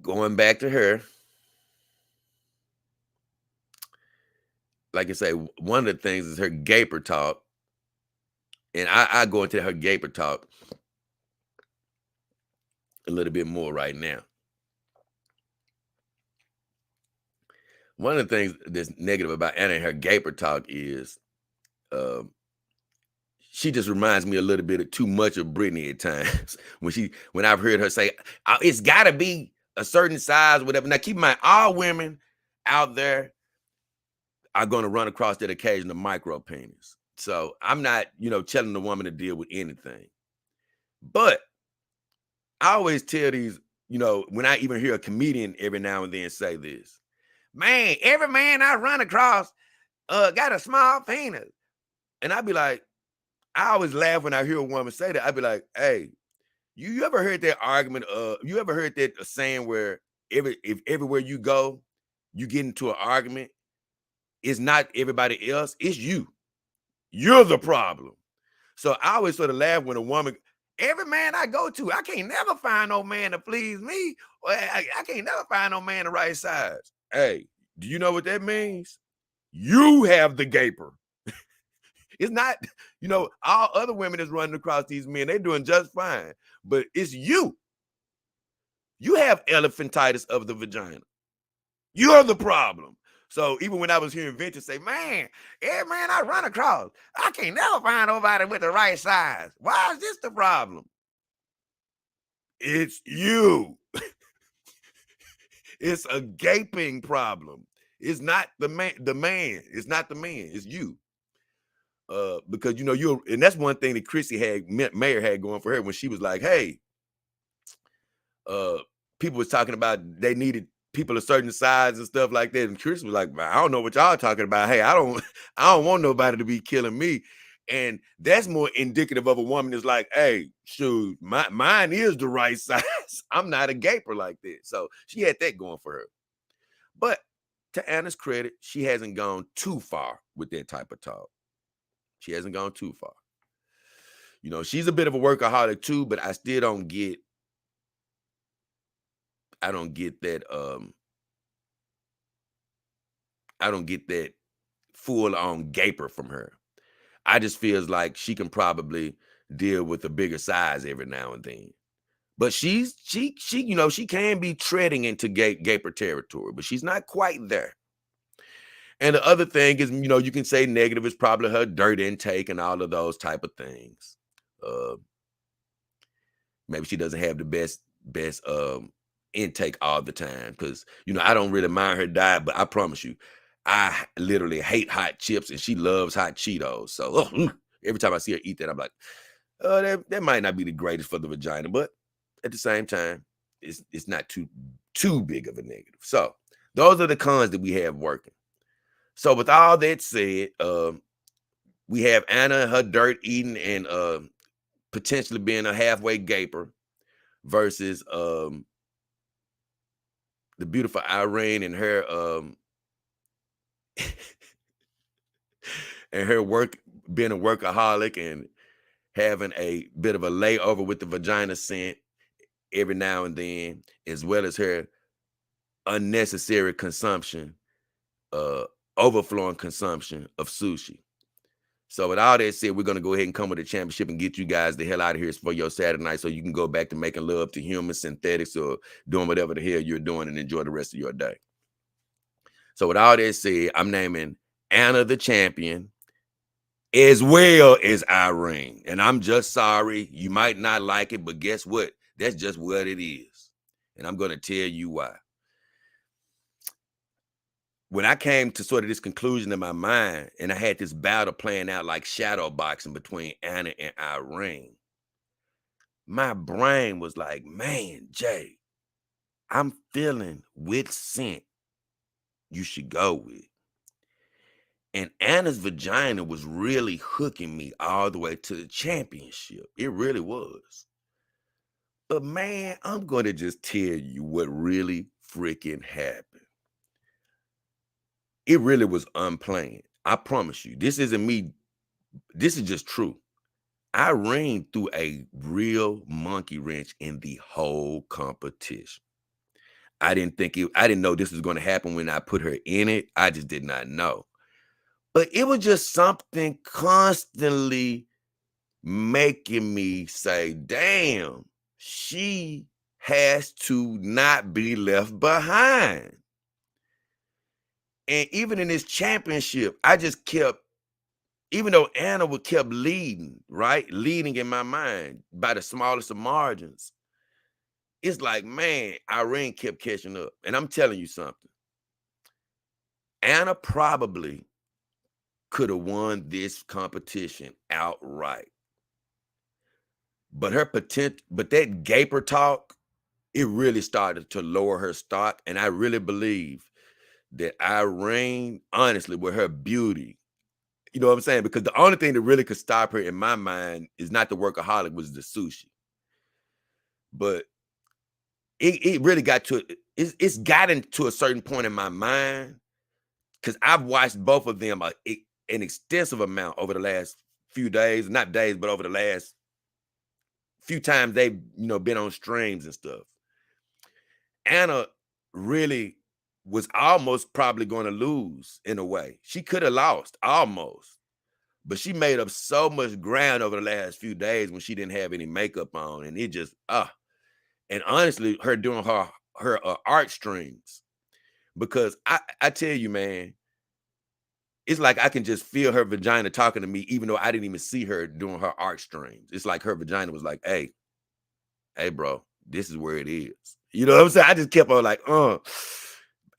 going back to her, like I say, one of the things is her gaper talk. And I go into her gaper talk a little bit more right now. One of the things that's negative about Anna and her gaper talk is she just reminds me a little bit of too much of Britney at times. when I've heard her say, it's got to be a certain size, whatever. Now, keep in mind, all women out there are going to run across that occasional micro penis. So I'm not, telling the woman to deal with anything. But I always tell these, when I even hear a comedian every now and then say this, man, every man I run across got a small penis. And I'd be like, I always laugh when I hear a woman say that. I'd be like, hey, you ever heard that argument? You ever heard that saying where if everywhere you go, you get into an argument, it's not everybody else, it's you. You're the problem. So I always sort of laugh when a woman, every man I go to, I can't never find no man to please me. Or I can't never find no man the right size. Hey, do you know what that means? You have the gaper. It's not, all other women is running across these men. They're doing just fine. But it's you. You have elephantitis of the vagina. You're the problem. So even when I was hearing Vintage say, man, every man I run across, I can't never find nobody with the right size. Why is this the problem? It's you. It's a gaping problem. It's not the man. It's not the man. It's you. Because and that's one thing that Chrissy Mayer had going for her when she was like, hey, people was talking about they needed people a certain size and stuff like that. And Chris was like, I don't know what y'all talking about. Hey, I don't want nobody to be killing me. And that's more indicative of a woman that's like, hey, shoot, mine is the right size. I'm not a gaper like that. So she had that going for her. But to Anna's credit, she hasn't gone too far with that type of talk. She hasn't gone too far. She's a bit of a workaholic too, but I still don't get I don't get that full on gaper from her. I just feels like she can probably deal with a bigger size every now and then. But she can be treading into gaper territory, but she's not quite there. And the other thing is, you can say negative is probably her dirt intake and all of those type of things. Maybe she doesn't have the best intake all the time because, I don't really mind her diet, but I promise you, I literally hate hot chips and she loves hot Cheetos. So every time I see her eat that, I'm like, oh, that might not be the greatest for the vagina, but at the same time, it's not too big of a negative. So those are the cons that we have working. So with all that said, we have Anna and her dirt eating and potentially being a halfway gaper versus the beautiful Irene and her and her being a workaholic and having a bit of a layover with the vagina scent every now and then, as well as her unnecessary consumption, overflowing consumption of sushi. So with all that said, we're going to go ahead and come with the championship and get you guys the hell out of here for your Saturday night so you can go back to making love to human synthetics or doing whatever the hell you're doing and enjoy the rest of your day. So with all that said, I'm naming Anna the champion as well as Irene. And I'm just sorry. You might not like it, but guess what? That's just what it is. And I'm going to tell you why. When I came to sort of this conclusion in my mind and I had this battle playing out like shadow boxing between Anna and Irene, my brain was like, man, Jay, I'm feeling which scent you should go with. And Anna's vagina was really hooking me all the way to the championship. It really was. But man, I'm going to just tell you what really freaking happened. It really was unplanned. I promise you. This isn't me. This is just true. Irene threw a real monkey wrench in the whole competition. I didn't know this was going to happen when I put her in it. I just did not know. But it was just something constantly making me say, damn, she has to not be left behind. And even in this championship, I just kept, even though Anna kept leading, right? Leading in my mind by the smallest of margins. It's like, man, Irene kept catching up. And I'm telling you something. Anna probably could have won this competition outright. But that gaper talk, it really started to lower her stock. And I really believe that Irene, honestly, with her beauty, You know what I'm saying? Because the only thing that really could stop her in my mind is not the workaholic, was the sushi. But it really got to it's gotten to a certain point in my mind, because I've watched both of them an extensive amount over the last few days, not days, but over the last few times they've been on streams and stuff. Anna really was almost probably going to lose in a way. She could have lost almost, but she made up so much ground over the last few days when she didn't have any makeup on, and it just and honestly, her doing her art streams, because I tell you, man, it's like I can just feel her vagina talking to me, even though I didn't even see her doing her art streams. It's like her vagina was like, hey, bro, this is where it is. You know what I'm saying? I just kept on like,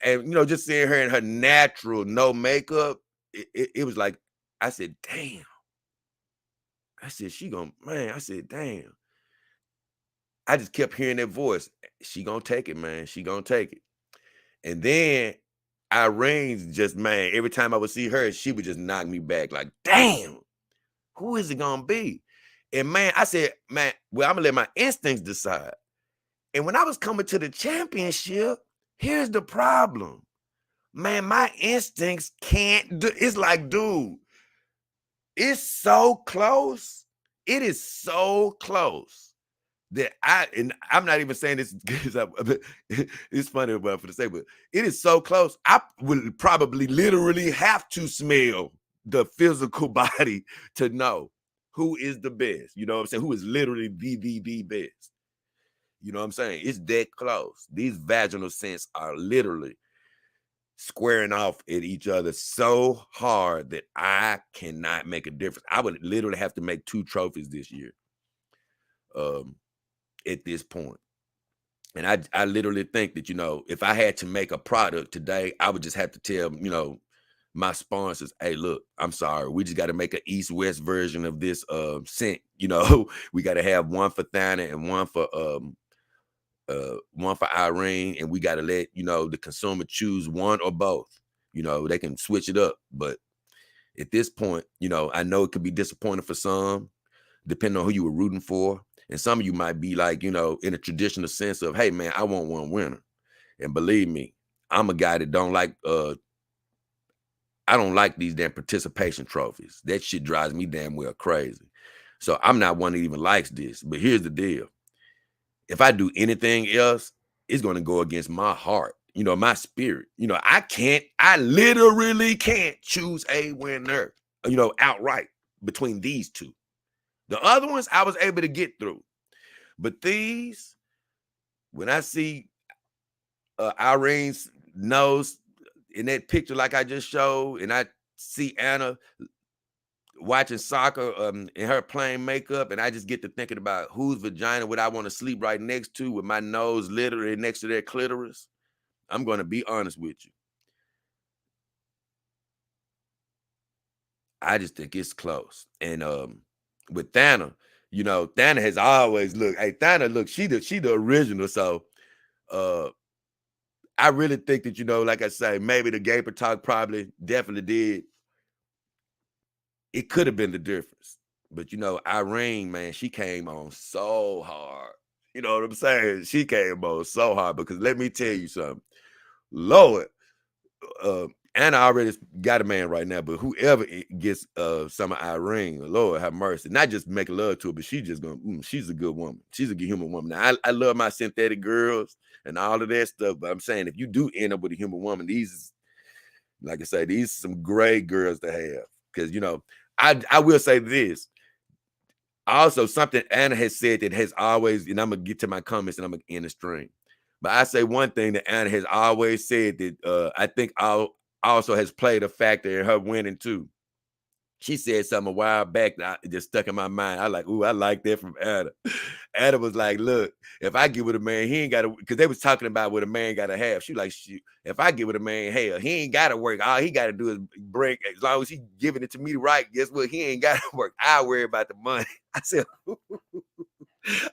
and just seeing her in her natural, no makeup, it was like, I said, damn. I said, I said, damn. I just kept hearing that voice. She gonna take it, man. She gonna take it. And then Irene's just, man, every time I would see her, she would just knock me back like, damn, who is it gonna be? And man, I said, man, well, I'm gonna let my instincts decide. And when I was coming to the championship, here's the problem. Man, my instincts can't do, it's like, dude, it's so close. It is so close that I'm not even saying this because it's funny about for the sake, but it is so close. I would probably literally have to smell the physical body to know who is the best. You know what I'm saying? Who is literally the best. You know what I'm saying? It's that close. These vaginal scents are literally squaring off at each other so hard that I cannot make a difference. I would literally have to make 2 trophies this year. At this point. And I literally think that, if I had to make a product today, I would just have to tell, my sponsors, hey, look, I'm sorry. We just got to make an East-West version of this scent. We got to have one for Thana and one for Irene, and we got to let, the consumer choose one or both. They can switch it up. But at this point, I know it could be disappointing for some, depending on who you were rooting for. And some of you might be like, in a traditional sense of, hey, man, I want one winner. And believe me, I'm a guy that don't like, I don't like these damn participation trophies. That shit drives me damn well crazy. So I'm not one that even likes this. But here's the deal. If I do anything else, it's going to go against my heart, my spirit. I literally can't choose a winner, outright between these two. The other ones I was able to get through. But these, when I see Irene's nose in that picture like I just showed, and I see Anna watching soccer in her playing makeup, and I just get to thinking about whose vagina would I want to sleep right next to with my nose literally next to their clitoris, I'm going to be honest with you. I just think it's close. And with Thana, Thana has always looked. Hey, Thana, look, she the original. So, I really think that like I say, maybe the Gaper talk probably definitely did. It could have been the difference, but Irene, man, she came on so hard. You know what I'm saying? She came on so hard because let me tell you something, Lord. Anna already got a man right now, but whoever gets some of Irene, Lord have mercy. Not just make love to her, but she's a good woman. She's a good human woman. Now, I love my synthetic girls and all of that stuff, but I'm saying if you do end up with a human woman, these, like I say, these are some great girls to have. Because, I will say this. Also, something Anna has said that has always, and I'm going to get to my comments and I'm going to end the stream. But I say one thing that Anna has always said that I think also has played a factor in her winning too. She said something a while back that just stuck in my mind. I like, ooh, I like that from Anna. Anna was like, look, if I get with a man, he ain't got to, because they was talking about what a man got to have. She like, if I get with a man, hell, he ain't got to work. All he got to do is break. As long as he giving it to me right, guess what? He ain't got to work. I worry about the money. I said,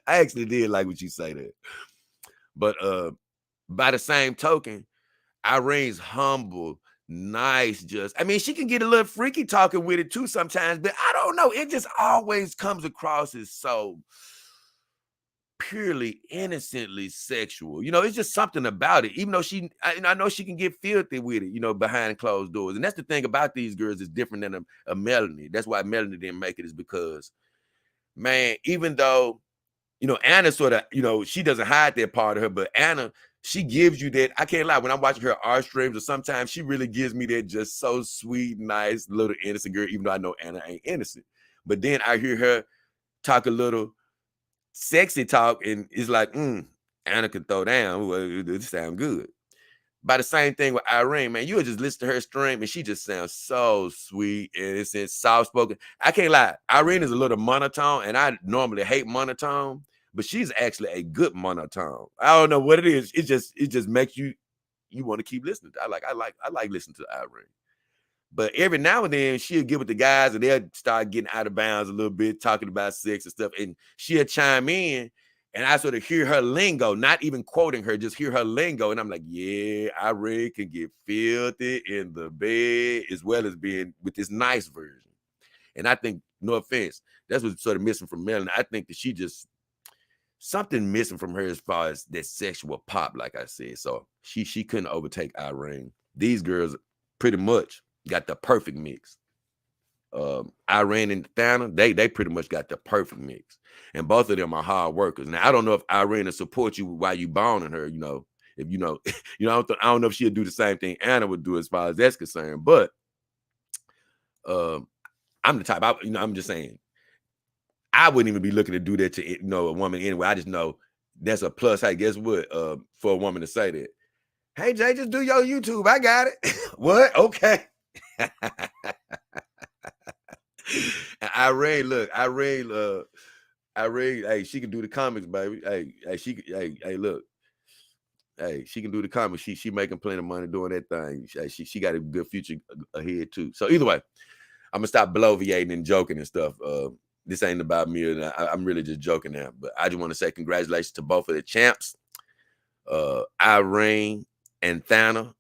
I actually did like what you say there. But by the same token, Irene's humble, nice. Just, I mean, she can get a little freaky talking with it too sometimes, but I don't know. It just always comes across as so purely innocently sexual. You know, it's just something about it. Even though I know she can get filthy with it, you know, behind closed doors. And that's the thing about these girls is different than a Melanie. That's why Melanie didn't make it, is because, man, even though, you know, Anna sort of, you know, she doesn't hide that part of her, but Anna, she gives you that. I can't lie. When I'm watching her art streams, or sometimes she really gives me that just so sweet, nice, little innocent girl, even though I know Anna ain't innocent. But then I hear her talk a little sexy talk, and it's like, Anna can throw down. Well, this sound good. By the same thing with Irene, man, you would just listen to her stream, and she just sounds so sweet, innocent, soft-spoken. I can't lie. Irene is a little monotone, and I normally hate monotone, but she's actually a good monotone. I don't know what it is. It just makes you want to keep listening. I like listening to Irene. But every now and then she'll get with the guys and they'll start getting out of bounds a little bit, talking about sex and stuff. And she'll chime in, and I sort of hear her lingo, not even quoting her, just hear her lingo. And I'm like, yeah, Irene can get filthy in the bed as well as being with this nice version. And I think, no offense, that's what's sort of missing from Melanie. I think that she just, something missing from her as far as that sexual pop, like I said. So she couldn't overtake Irene. These girls pretty much got the perfect mix. Irene and Thana, they pretty much got the perfect mix. And both of them are hard workers. Now, I don't know if Irene will support you while you boning her, you know, if you know, I don't know if she'll do the same thing Anna would do as far as that's concerned. But I'm the type, I'm just saying, I wouldn't even be looking to do that to, you know, a woman anyway. I just know that's a plus. Hey, guess what? For a woman to say that, hey, Jay, just do your YouTube. I got it. What? Okay. Irene, look, Irene, hey, she can do the comics, baby. Hey, look. Hey, she can do the comics. She making plenty of money doing that thing. She got a good future ahead too. So either way, I'm gonna stop bloviating and joking and stuff. This ain't about me. I'm really just joking now. But I just want to say congratulations to both of the champs, Irene and Thana.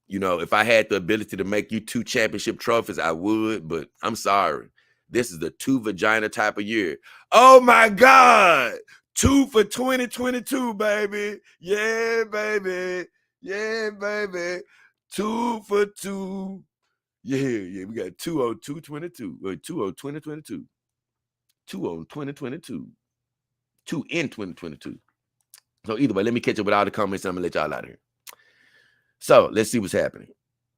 You know, if I had the ability to make you 2 championship trophies, I would. But I'm sorry, this is the 2 vagina type of year. Oh my God, 2 for 2022, baby. Yeah, baby. Yeah, baby. 2 for 2. Yeah, we got 2 on 222, or 2 on 2022, 2 on 2022, 2 in 2022. So either way, let me catch up with all the comments. I'm gonna let y'all out of here. So let's see what's happening.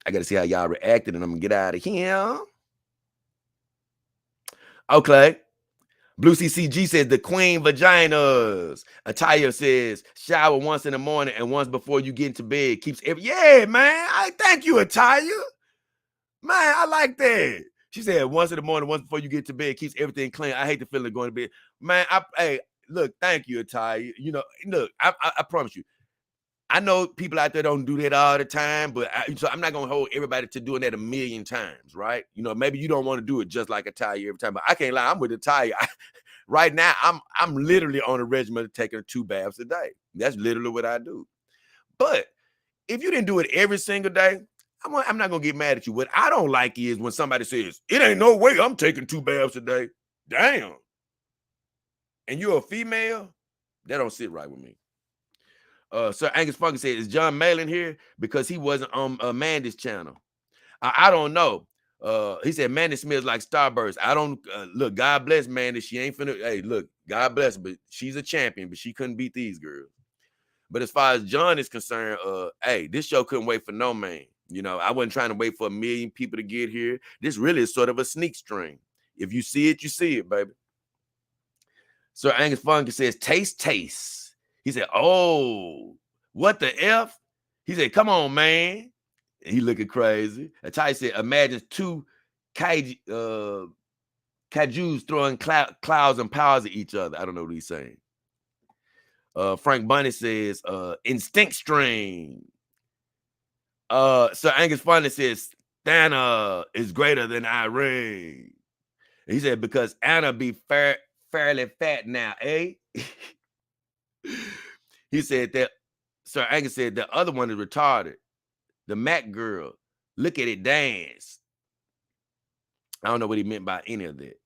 I gotta see how y'all reacted, and I'm gonna get out of here. Okay. Blue CCG says the queen vaginas. Ataya says shower once in the morning and once before you get into bed. Keeps every, yeah, man. I thank you, Ataya. Man, I like that. She said once in the morning, once before you get to bed, keeps everything clean. I hate the feeling of going to bed. Man, hey, look, thank you, Ataya. You know, look, I promise you. I know people out there don't do that all the time, but so I'm not gonna hold everybody to doing that a million times, right? You know, maybe you don't want to do it just like Ataya every time, but I can't lie, I'm with Ataya. Right now, I'm literally on a regimen of taking 2 baths a day. That's literally what I do. But if you didn't do it every single day, I'm not gonna get mad at you. What I don't like is when somebody says, it ain't no way I'm taking 2 baths a day. Damn. And you're a female, that don't sit right with me. Sir Angus Funky said, is John Malin here? Because he wasn't on Mandy's channel. I don't know. He said, Mandy smells like Starburst. I don't, look, God bless Mandy. She ain't finna, hey, look, God bless her, but she's a champion, but she couldn't beat these girls. But as far as John is concerned, hey, this show couldn't wait for no man. You know, I wasn't trying to wait for 1 million people to get here. This really is sort of a sneak stream. If you see it, you see it, baby. Sir Angus Funky says, taste. He said, oh, what the F? He said, come on, man. And he looking crazy. Atai said, imagine 2 kaijus throwing clouds and powers at each other. I don't know what he's saying. Frank Bunny says, instinct string. Sir Angus Funny says, Thana is greater than Irene. And he said, because Anna be fairly fat now, eh? He said that Sir Angus said the other one is retarded. The Mac girl. Look at it dance. I don't know what he meant by any of that.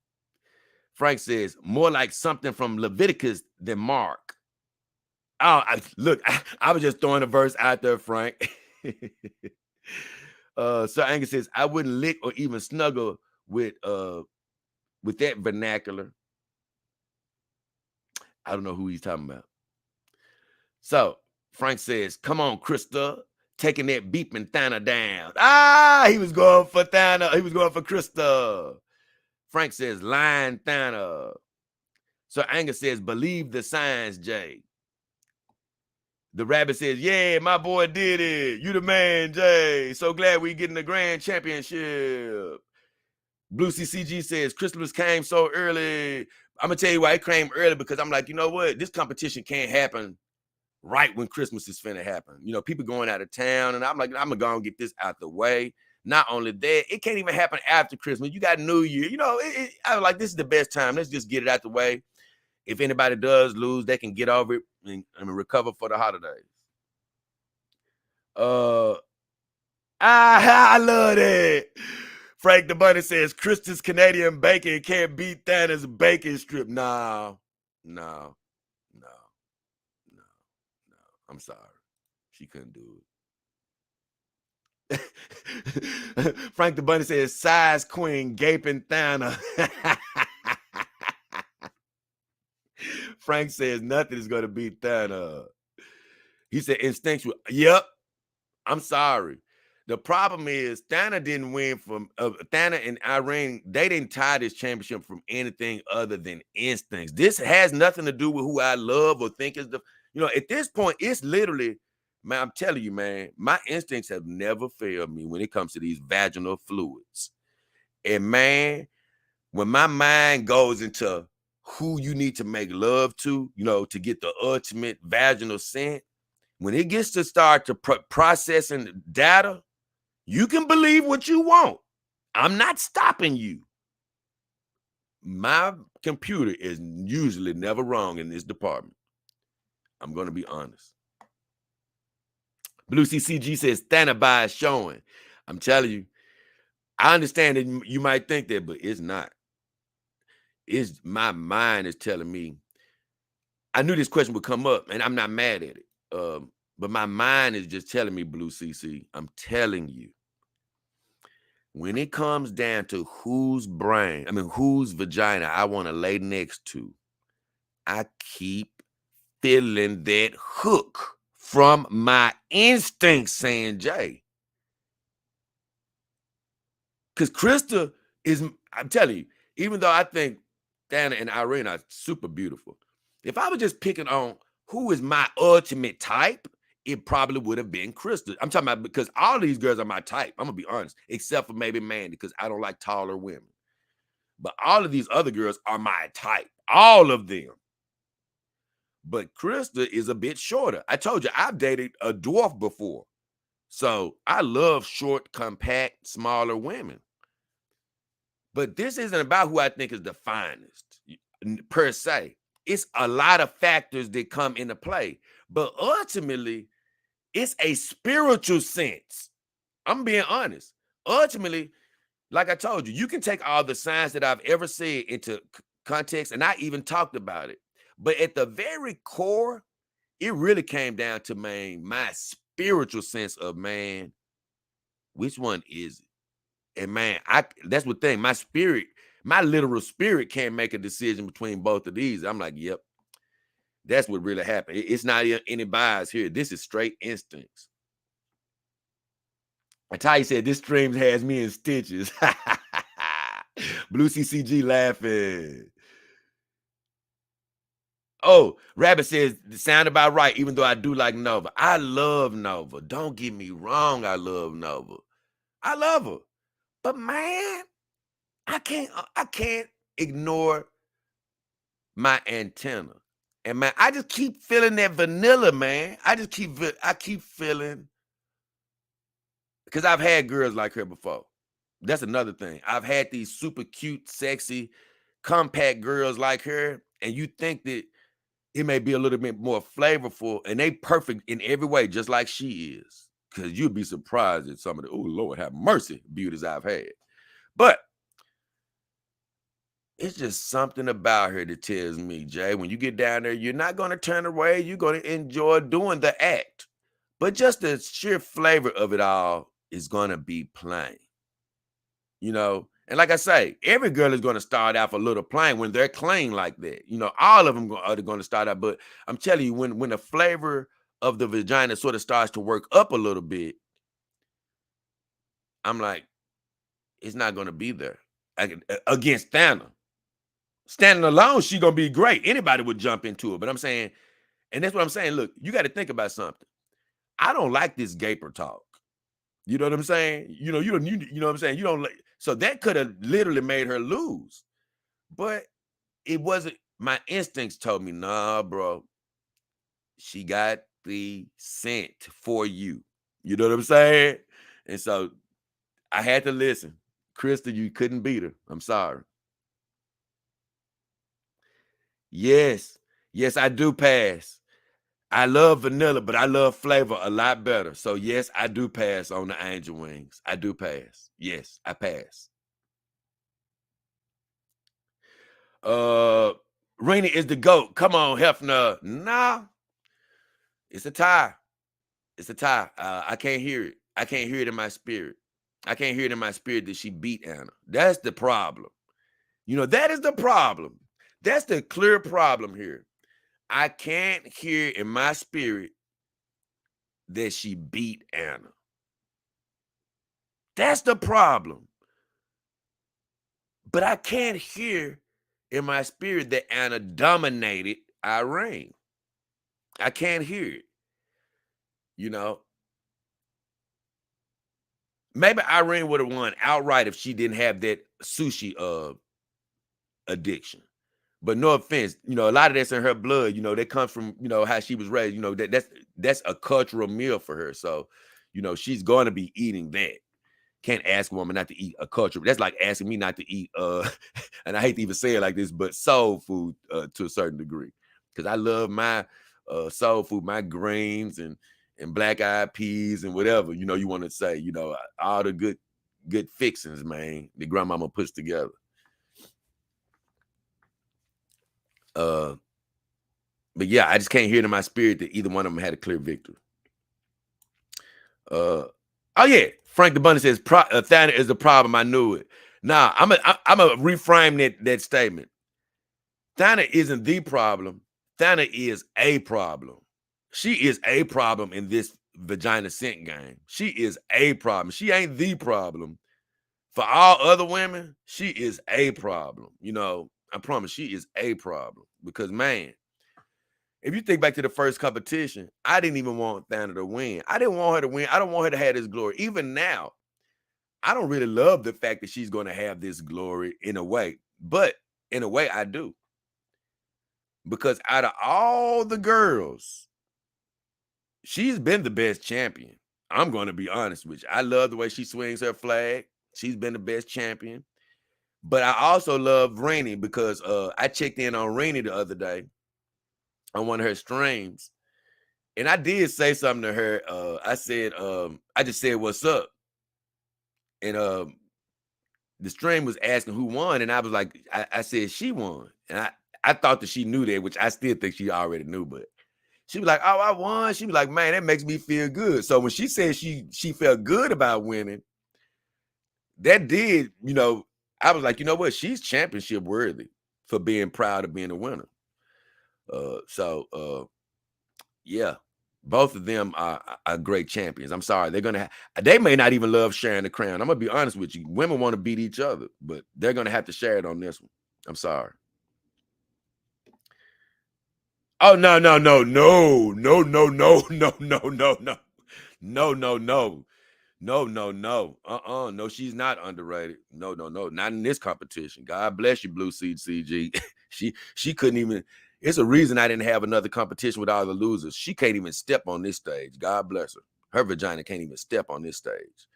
Frank says, more like something from Leviticus than Mark. Oh, look, I was just throwing a verse out there, Frank. Sir Angus says, I wouldn't lick or even snuggle with that vernacular. I don't know who he's talking about. So Frank says, come on, Krista, taking that beeping Thana down. He was going for Thana. He was going for Krista. Frank says, line Thana. So Angus says, believe the signs, Jay. The rabbit says, yeah, my boy did it. You the man, Jay. So glad we getting the grand championship. Blue CCG says, Christmas came so early. I'm going to tell you why it came early, because I'm like, you know what? This competition can't happen right when Christmas is finna happen. You know, people going out of town, and I'm like, I'm going to go and get this out the way. Not only that, it can't even happen after Christmas. You got New Year. You know, I was like, this is the best time. Let's just get it out the way. If anybody does lose, they can get over it and recover for the holidays. I love that. Frank the Bunny says, Krista's Canadian bacon can't beat Thana's bacon strip. No. I'm sorry. She couldn't do it. Frank the Bunny says, size queen, gaping Thana. Frank says, nothing is going to beat Thana. He said, instinctual. Yep. I'm sorry. The problem is Thana didn't win from Thana and Irene. They didn't tie this championship from anything other than instincts. This has nothing to do with who I love or think is the, you know, at this point, it's literally, man, I'm telling you, man, my instincts have never failed me when it comes to these vaginal fluids. And man, when my mind goes into who you need to make love to, you know, to get the ultimate vaginal scent, when it gets to start to processing data, you can believe what you want. I'm not stopping you. My computer is usually never wrong in this department. I'm going to be honest. Blue CCG says, Thana by is showing. I'm telling you, I understand that you might think that, but it's not. It's my mind is telling me. I knew this question would come up, and I'm not mad at it. But my mind is just telling me, Blue CC, I'm telling you, when it comes down to whose vagina I want to lay next to, I keep feeling that hook from my instincts saying, Jay. Because Krista is, I'm telling you, even though I think Thana and Irene are super beautiful, if I was just picking on who is my ultimate type, it probably would have been Krista. I'm talking about, because all these girls are my type. I'm going to be honest, except for maybe Mandy, because I don't like taller women. But all of these other girls are my type, all of them. But Krista is a bit shorter. I told you, I've dated a dwarf before. So I love short, compact, smaller women. But this isn't about who I think is the finest, per se. It's a lot of factors that come into play. But ultimately, it's a spiritual sense. I'm being honest. Ultimately, like I told you, you can take all the signs that I've ever said into context, and I even talked about it. But at the very core, it really came down to, man, my spiritual sense of, man, which one is it? And man, that's the thing. My spirit, my literal spirit can't make a decision between both of these. I'm like, yep, that's what really happened. It's not any bias here. This is straight instincts. Ty said, this stream has me in stitches. Blue CCG laughing. Oh, Rabbit says, sound about right, even though I do like Nova. I love Nova. Don't get me wrong, I love Nova. I love her. But man, I can't ignore my antenna. And man, I just keep feeling that vanilla, man. I keep feeling, because I've had girls like her before. That's another thing. I've had these super cute, sexy, compact girls like her, and you think that it may be a little bit more flavorful, and they perfect in every way, just like she is. because you'd be surprised at some of the, oh, Lord have mercy, beauties I've had. But it's just something about her that tells me, Jay, when you get down there, you're not going to turn away. You're going to enjoy doing the act. But just the sheer flavor of it all is going to be plain. You know, and like I say, every girl is going to start off a little plain when they're clean like that. You know, all of them are going to start out. But I'm telling you, when the flavor of the vagina sort of starts to work up a little bit, I'm like, it's not going to be there against Thana. Standing alone, she's going to be great. Anybody would jump into it. But I'm saying, and that's what I'm saying, look, you got to think about something. I don't like this gaper talk. You know what I'm saying? You know what I'm saying? You don't like, so that could have literally made her lose. But it wasn't, my instincts told me, nah, bro. She got the scent for you. You know what I'm saying? And so I had to listen. Krista, you couldn't beat her. I'm sorry. Yes, I do pass. I love vanilla, but I love flavor a lot better. So yes, I do pass on the angel wings. I do pass. Yes, I pass. Rainy is the GOAT. Come on, Hefner. Nah, it's a tie. It's a tie. I can't hear it. I can't hear it in my spirit. I can't hear it in my spirit that she beat Anna. That's the problem. You know, that is the problem. That's the clear problem here. I can't hear in my spirit that she beat Anna. That's the problem. But I can't hear in my spirit that Anna dominated Irene. I can't hear it. You know, maybe Irene would have won outright if she didn't have that sushi addiction. But no offense, you know, a lot of that's in her blood. You know, that comes from, you know, how she was raised. You know, that's a cultural meal for her. So, you know, she's going to be eating that. Can't ask a woman not to eat a culture. That's like asking me not to eat, and I hate to even say it like this, but soul food to a certain degree. Because I love my soul food, my greens and black eyed peas and whatever, you know, you want to say, you know, all the good fixings, man, the grandmama puts together. But yeah, I just can't hear it in my spirit that either one of them had a clear victory. Oh yeah, Frank the Bunny says Thana is the problem. I knew it. Now I'm a reframe that statement. Thana isn't the problem. Thana is a problem. She is a problem in this vagina scent game. She is a problem. She ain't the problem. For all other women, she is a problem. You know, I promise she is a problem. Because, man, if you think back to the first competition, I didn't even want Thana to win. I didn't want her to win. I don't want her to have this glory. Even now, I don't really love the fact that she's going to have this glory in a way. But in a way, I do. Because out of all the girls, she's been the best champion. I'm going to be honest with you. I love the way she swings her flag. She's been the best champion. But I also love Rainey because I checked in on Rainey the other day on one of her streams. And I did say something to her. I said, I just said, what's up? And the stream was asking who won. And I was like, I said she won. And I thought that she knew that, which I still think she already knew. But she was like, oh, I won. She was like, man, that makes me feel good. So when she said she felt good about winning, that did, you know, I was like, you know what? She's championship worthy for being proud of being a winner. Yeah, both of them are great champions. I'm sorry. They may not even love sharing the crown. I'm going to be honest with you. Women want to beat each other, but they're going to have to share it on this one. I'm sorry. Oh, no. No, she's not underrated. No. Not in this competition. God bless you, Blue Seed CG. She couldn't even. It's a reason I didn't have another competition with all the losers. She can't even step on this stage. God bless her. Her vagina can't even step on this stage.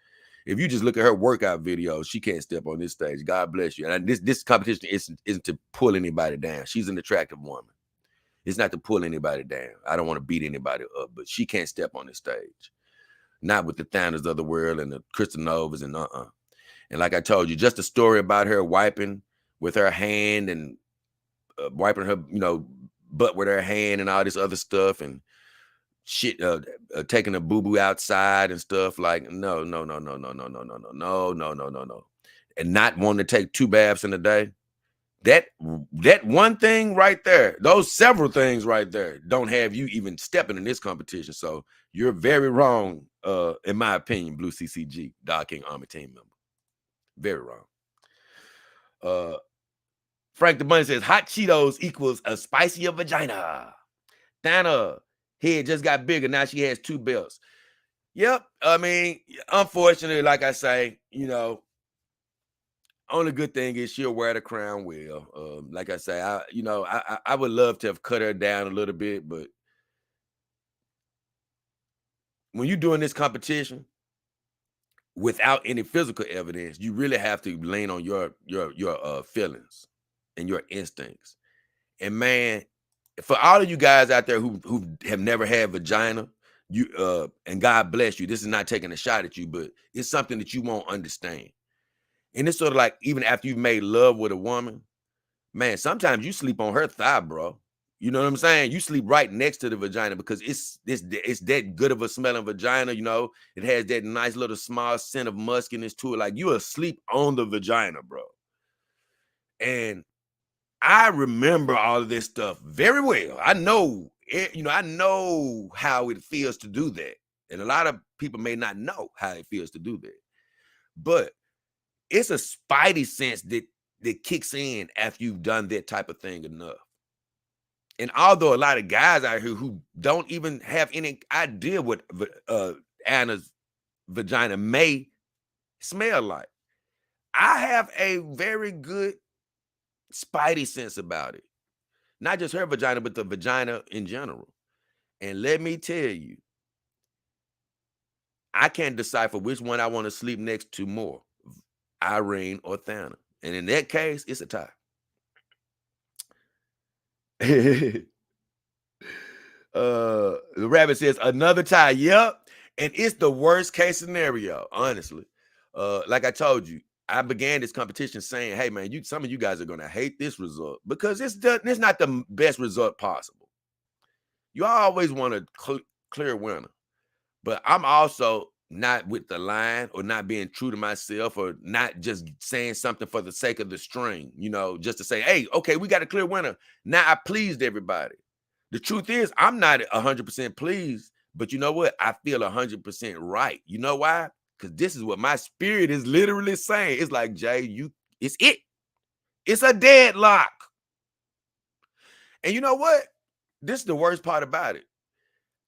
If you just look at her workout videos, she can't step on this stage. God bless you. And this competition isn't to pull anybody down. She's an attractive woman. It's not to pull anybody down. I don't want to beat anybody up, but she can't step on this stage. not with the Thanos of the world and the Cristanovas and And like I told you, just a story about her wiping with her hand and wiping her, butt with her hand and all this other stuff and shit, taking a boo-boo outside and stuff. Like, no, and not wanting to take 2 baths in a day. That one thing right there, those several things right there, don't have you even stepping in this competition. So you're very wrong, in my opinion, Blue CCG, Dog King Army team member. Very wrong. Frank the Bunny says hot Cheetos equals a spicier vagina. Thana head just got bigger. Now she has 2 belts. Yep. I mean, unfortunately, like I say, only good thing is she'll wear the crown well. Like I say, I would love to have cut her down a little bit, but when you're doing this competition without any physical evidence, you really have to lean on your feelings and your instincts. And man, for all of you guys out there who have never had vagina, you and God bless you. This is not taking a shot at you, but it's something that you won't understand. And it's sort of like even after you've made love with a woman, man, sometimes you sleep on her thigh, bro. You know what I'm saying? You sleep right next to the vagina because it's that good of a smelling vagina. It has that nice little small scent of muskiness to it. Like you are asleep on the vagina, bro. And I remember all of this stuff very well. I know how it feels to do that. And a lot of people may not know how it feels to do that. But it's a spidey sense that kicks in after you've done that type of thing enough. And although a lot of guys out here who don't even have any idea what Anna's vagina may smell like, I have a very good spidey sense about it. Not just her vagina, but the vagina in general. And let me tell you, I can't decipher which one I want to sleep next to more, Irene or Thana. And in that case, it's a tie. The rabbit says another tie. Yep. And it's the worst case scenario, honestly. Like I told you, I began this competition saying, hey man, some of you guys are gonna hate this result because it's not the best result possible. You always want a clear winner, but I'm also not with the line or not being true to myself or not just saying something for the sake of the string, just to say, hey, okay, we got a clear winner. Now I pleased everybody. The truth is I'm not 100% pleased, but you know what? I feel 100% right. You know why? Because this is what my spirit is literally saying. It's like, Jay, it's it. It's a deadlock. And you know what? This is the worst part about it.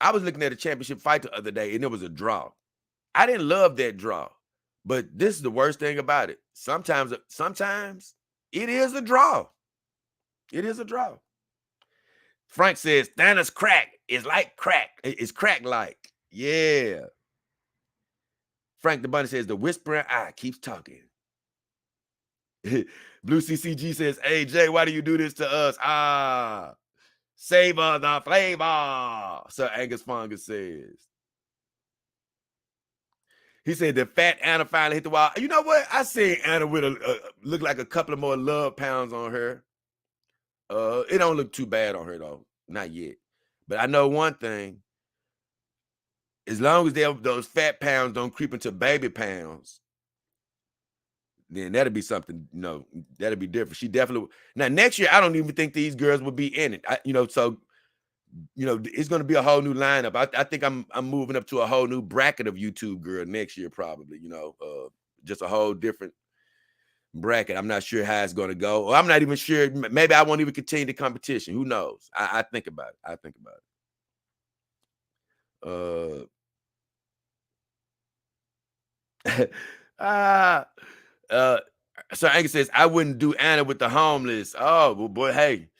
I was looking at a championship fight the other day and it was a draw. I didn't love that draw, but this is the worst thing about it. Sometimes it is a draw. It is a draw. Frank says, Thanos crack is like crack. It's crack-like. Yeah. Frank the Bunny says, the whispering eye keeps talking. Blue CCG says, hey, Jay, why do you do this to us? Savor the flavor, Sir Angus Fungus says. He said the fat Anna finally hit the wall. You know what? I seen Anna with look like a couple of more love pounds on her. It don't look too bad on her though, not yet. But I know one thing: as long as those fat pounds don't creep into baby pounds, then that'll be something. That'll be different. She definitely. Now next year, I don't even think these girls will be in it. So. It's going to be a whole new lineup. I think I'm moving up to a whole new bracket of YouTube girl next year, probably. Just a whole different bracket. I'm not sure how it's going to go. Or I'm not even sure. Maybe I won't even continue the competition. Who knows? I think about it. So Angus says, I wouldn't do Anna with the homeless. Oh, well, boy, hey.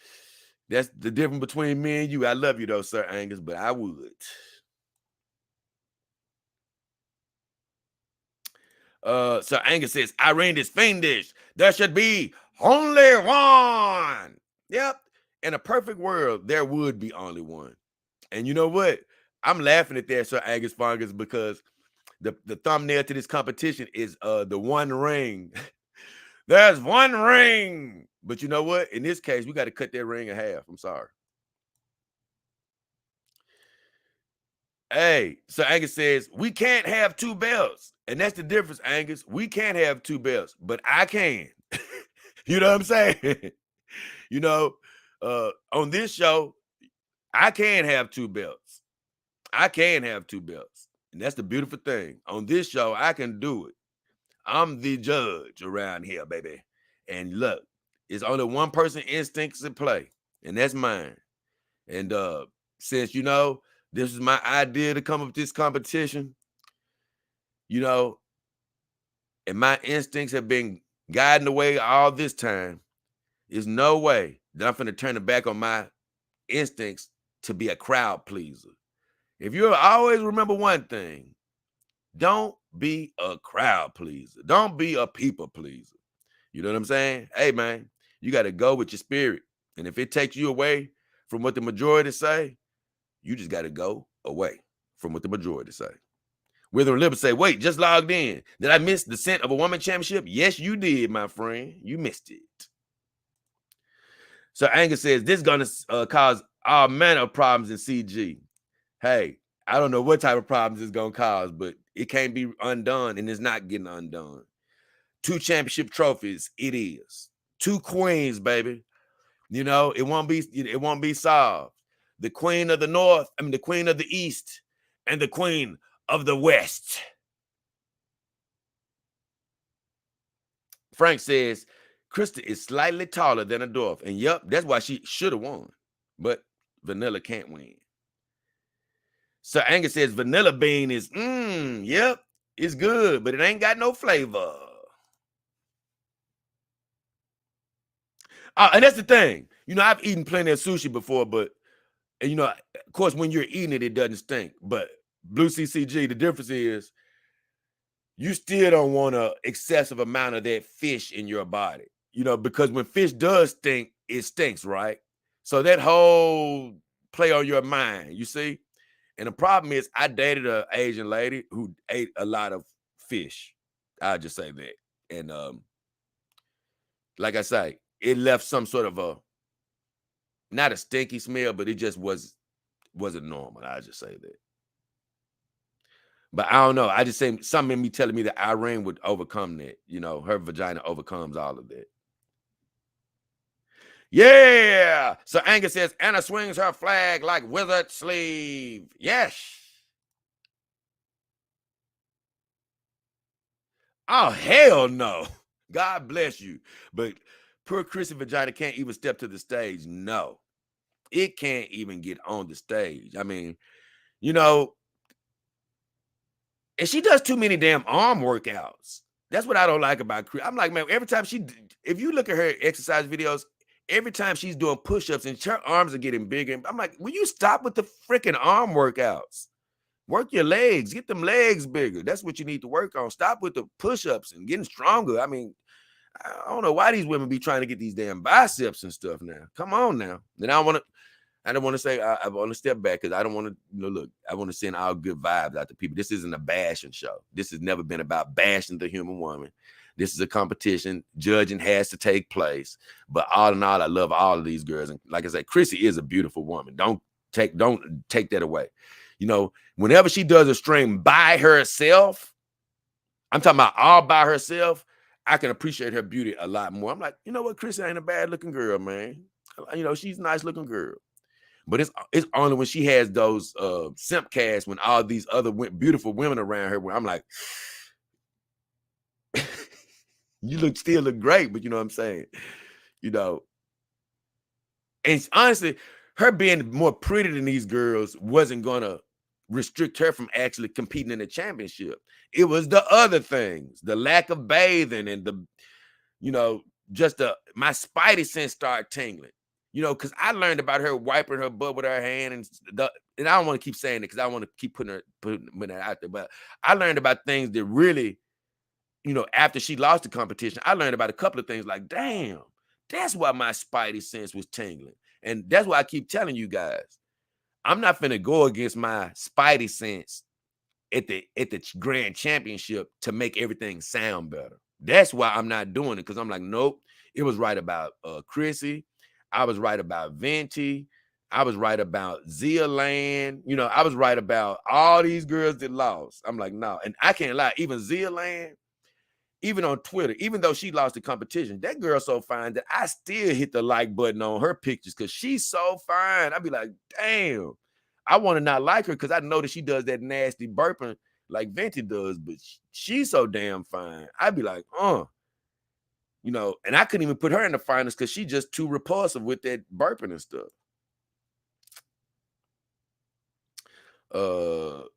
That's the difference between me and you. I love you though, Sir Angus, but I would. Sir Angus says, Irene is fiendish. There should be only one. Yep. In a perfect world, there would be only one. And you know what? I'm laughing at that, Sir Angus Fungus, because the thumbnail to this competition is the one ring. There's one ring. But you know what? In this case, we got to cut that ring in half. I'm sorry. Hey, so Angus says, we can't have two belts. And that's the difference, Angus. We can't have two belts, but I can. You know what I'm saying? You know, on this show, I can have two belts. I can have two belts. And that's the beautiful thing. On this show, I can do it. I'm the judge around here, baby. And look, it's only one person instincts at play, and that's mine. And since, you know, this is my idea to come up with this competition, you know, and my instincts have been guiding the way all this time, there's no way that I'm finna turn it back on my instincts to be a crowd pleaser. If you always remember one thing, don't be a crowd pleaser. Don't be a people pleaser. You know what I'm saying? Hey, man, you got to go with your spirit. And if it takes you away from what the majority say, you just got to go away from what the majority say. Whether a liberal say, wait, just logged in. Did I miss the Scent of a Woman championship? Yes, you did, my friend. You missed it. So Angus says, this is going to cause all manner of problems in CG. Hey, I don't know what type of problems it's going to cause, but it can't be undone, and it's not getting undone. 2 championship trophies, it is. 2 queens, baby. You know, it won't be solved. The queen of the north, the queen of the east, and the queen of the west. Frank says, Krista is slightly taller than a dwarf. And yep, that's why she should have won. But Vanilla can't win. So Angus says, Vanilla Bean is, yep, it's good, but it ain't got no flavor. And that's the thing. You know, I've eaten plenty of sushi before, but, you know, of course, when you're eating it, it doesn't stink. But Blue CCG, the difference is you still don't want an excessive amount of that fish in your body. You know, because when fish does stink, it stinks, right? So that whole play on your mind, you see? And the problem is I dated an Asian lady who ate a lot of fish. I'll just say that. And like I say, it left some sort of not a stinky smell, but it just wasn't normal. I'll just say that. But I don't know. I just say something in me telling me that Irene would overcome that. You know, her vagina overcomes all of that. Yeah. So Angus says, Anna swings her flag like Wizard Sleeve. Yes. Oh, hell no. God bless you. But poor Chrissy vagina can't even step to the stage. No. It can't even get on the stage. I mean, you know, and she does too many damn arm workouts. That's what I don't like about Chris. I'm like, man, every time if you look at her exercise videos, every time she's doing push-ups and her arms are getting bigger. I'm like, will you stop with the freaking arm workouts? Work your legs. Get them legs bigger. That's what you need to work on. Stop with the push-ups and getting stronger. I mean, I don't know why these women be trying to get these damn biceps and stuff now. Come on now. Then I don't want to say I want to step back because I don't want to, look, I want to send all good vibes out to people. This isn't a bashing show. This has never been about bashing the human woman. This is a competition. Judging has to take place. But all in all, I love all of these girls. And like I said, Chrissy is a beautiful woman. Don't take that away. You know, whenever she does a stream by herself, I'm talking about all by herself, I can appreciate her beauty a lot more. I'm like, you know what? Chrissy ain't a bad looking girl, man. You know, she's a nice looking girl. But it's only when she has those simp casts when all these other beautiful women around her, where I'm like, you still look great, but you know what I'm saying? You know, and honestly, her being more pretty than these girls wasn't going to restrict her from actually competing in the championship. It was the other things, the lack of bathing and just my spidey sense started tingling. You know, because I learned about her wiping her butt with her hand, and I don't want to keep saying it because I want to keep putting it out there. But I learned about things that really, after she lost the competition, I learned about a couple of things like, damn, that's why my spidey sense was tingling. And that's why I keep telling you guys, I'm not finna go against my spidey sense at the grand championship to make everything sound better. That's why I'm not doing it, because I'm like, nope. It was right about Chrissy. I was right about Venti. I was right about Zia Land. You know, I was right about all these girls that lost. I'm like, no. And I can't lie, even Zia Land, even on Twitter, even though she lost the competition, that girl so fine that I still hit the like button on her pictures because she's so fine. I'd be like, damn, I want to not like her because I know that she does that nasty burping like Venti does, but she's so damn fine. I'd be like, you know, and I couldn't even put her in the finals because she's just too repulsive with that burping and stuff. Blue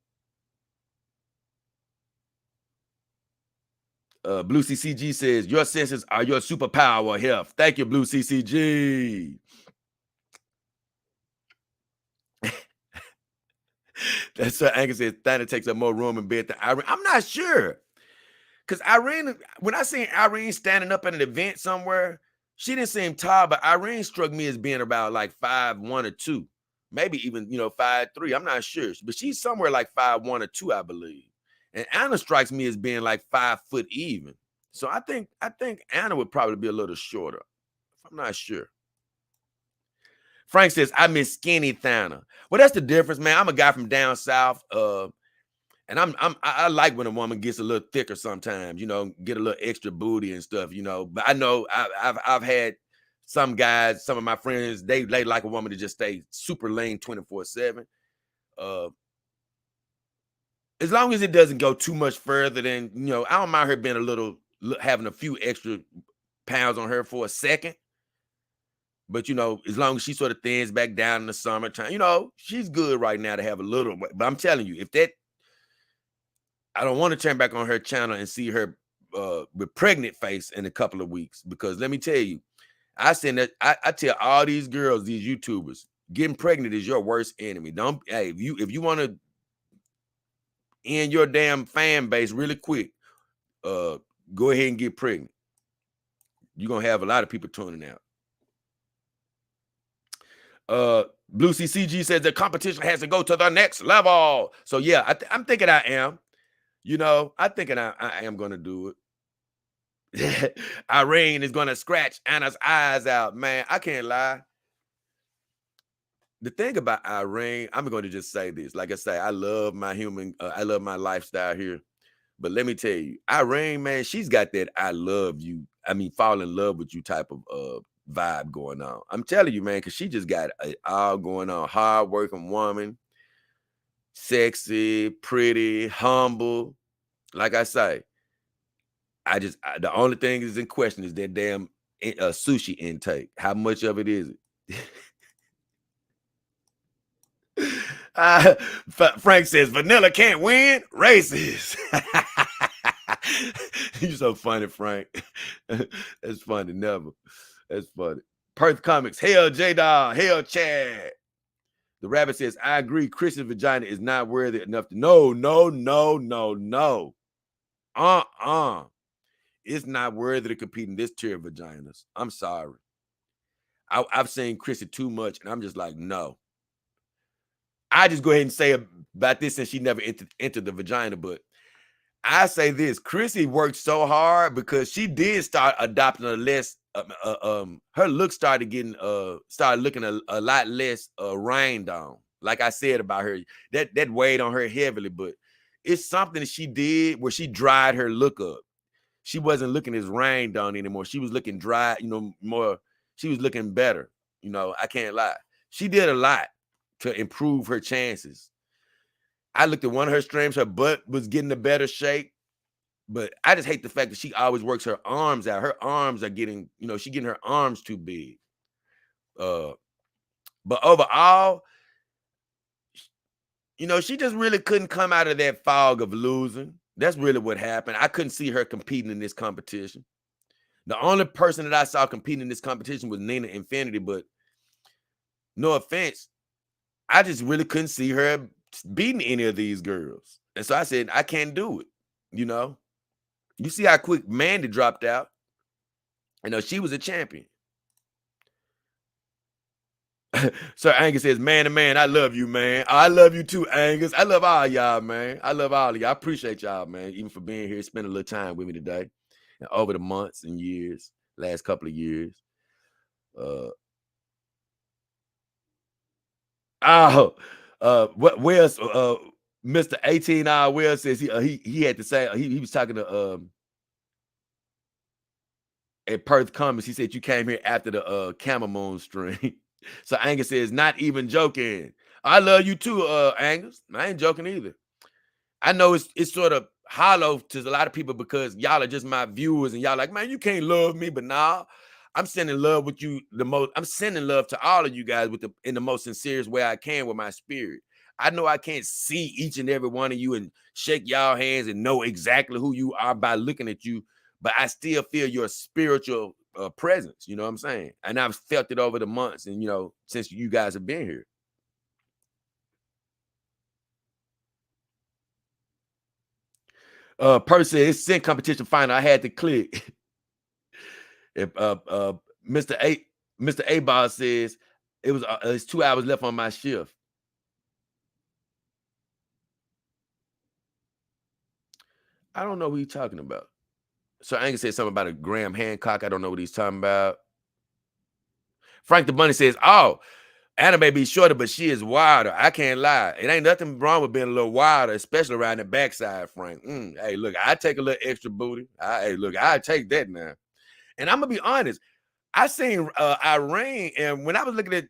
CCG says, your senses are your superpower, health. Thank you, Blue CCG. That's what Angus says. Thana takes up more room in bed than Irene. I'm not sure. Because Irene, when I seen Irene standing up at an event somewhere, she didn't seem tall, but Irene struck me as being about like 5'1" or 2. Maybe even, you know, 5'3". I'm not sure. But she's somewhere like 5'1" or 2, I believe. And Anna strikes me as being like 5 foot even. So I think Anna would probably be a little shorter. I'm not sure. Frank says, I miss skinny Thana. Well, that's the difference, man. I'm a guy from down south. And I like when a woman gets a little thicker sometimes, you know, get a little extra booty and stuff, you know. But I know I've had some guys, some of my friends, they like a woman to just stay super lean 24/7. As long as it doesn't go too much further than, you know, I don't mind her being a little, having a few extra pounds on her for a second. But, you know, as long as she sort of thins back down in the summertime, you know, she's good right now to have a little. But I'm telling you, if that, I don't want to turn back on her channel and see her with pregnant face in a couple of weeks. Because let me tell you, I tell all these girls, these YouTubers, getting pregnant is your worst enemy. Hey, if you want to end your damn fan base really quick, go ahead and get pregnant. You're gonna have a lot of people tuning out. Blue CCG says the competition has to go to the next level. So yeah, I'm thinking I am. You know, I'm thinking I am gonna do it. Irene is gonna scratch Anna's eyes out, man. I can't lie. The thing about Irene, I'm going to just say this. Like I say, I love my I love my lifestyle here. But let me tell you, Irene, man, she's got that I love you, I mean, fall in love with you type of vibe going on. I'm telling you, man, because she just got it all going on. Hardworking woman, sexy, pretty, humble. Like I say, the only thing is in question is that damn sushi intake. How much of it is it? Frank says vanilla can't win. Racist. You're so funny, Frank. That's funny. Never. That's funny. Perth Comics. Hell, J-Dog. Hell, Chad. The rabbit says, I agree. Chris's vagina is not worthy enough to. No. It's not worthy to compete in this tier of vaginas. I'm sorry. I've seen Chrissy too much, and I'm just like, no. I just go ahead and say about this since she never entered the vagina, but I say this: Chrissy worked so hard because she did start adopting a less. Her look started looking a lot less rained on. Like I said about her, that weighed on her heavily, but it's something that she did where she dried her look up. She wasn't looking as rained on anymore. She was looking dry, you know, more. She was looking better. You know, I can't lie. She did a lot to improve her chances. I looked at one of her streams, her butt was getting a better shape, but I just hate the fact that she always works her arms out. Her arms are getting, you know, she's getting her arms too big. But overall, you know, she just really couldn't come out of that fog of losing. That's really what happened. I couldn't see her competing in this competition. The only person that I saw competing in this competition was Nina Infinity, but no offense, I just really couldn't see her beating any of these girls. And so I said, I can't do it. You know, you see how quick Mandy dropped out. You know, she was a champion. Sir Angus says, man to man, I love you, man. I love you too, Angus. I love all y'all, man. I love all of y'all. I appreciate y'all, man, even for being here, spending a little time with me today. And over the months and years, last couple of years. What Wells, Mr. 18-hour Wells says he had to say he was talking to at Perth Comics. He said you came here after the Camel Moon stream. So Angus says, not even joking. I love you too, Angus. I ain't joking either. I know it's sort of hollow to a lot of people because y'all are just my viewers and y'all like, man, you can't love me, but nah, I'm sending love with you the most. I'm sending love to all of you guys in the most sincerest way I can with my spirit. I know I can't see each and every one of you and shake y'all hands and know exactly who you are by looking at you, but I still feel your spiritual presence. You know what I'm saying? And I've felt it over the months and, you know, since you guys have been here. Person, it's Sin competition final. I had to click. If Mr. A says it's 2 hours left on my shift. I don't know who he's talking about. So Angus said something about a Graham Hancock. I don't know what he's talking about. Frank the Bunny says, oh, Anna may be shorter, but she is wilder. I can't lie. It ain't nothing wrong with being a little wilder, especially around the backside, Frank. Hey, look, I take a little extra booty. Hey, look, I take that now. And I'm going to be honest. I seen Irene, and when I was looking at,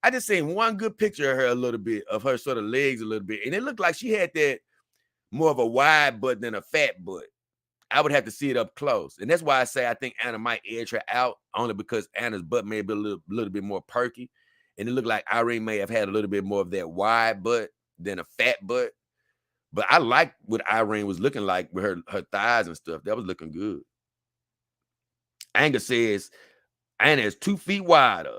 I just seen one good picture of her a little bit, of her sort of legs a little bit. And it looked like she had that more of a wide butt than a fat butt. I would have to see it up close. And that's why I say I think Anna might edge her out, only because Anna's butt may be a little bit more perky. And it looked like Irene may have had a little bit more of that wide butt than a fat butt. But I like what Irene was looking like with her thighs and stuff. That was looking good. Angus says, Anna is 2 feet wider.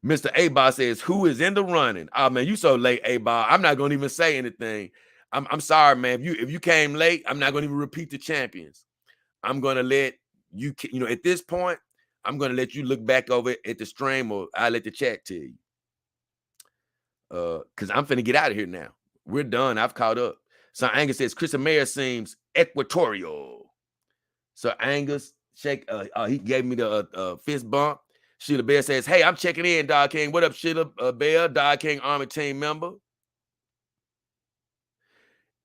Mr. A-Bar says, who is in the running? Oh, man, you so late, A-Bar. I'm not going to even say anything. I'm sorry, man. If you came late, I'm not going to even repeat the champions. I'm going to let you, at this point, I'm going to let you look back over at the stream, or I'll let the chat tell you. Because I'm finna get out of here now. We're done. I've caught up. So Angus says, Chris Mayer seems equatorial. So Angus, he gave me the fist bump. Sheila Bear says, hey, I'm checking in, Dog King. What up, Sheila Bear, Dog King Army team member?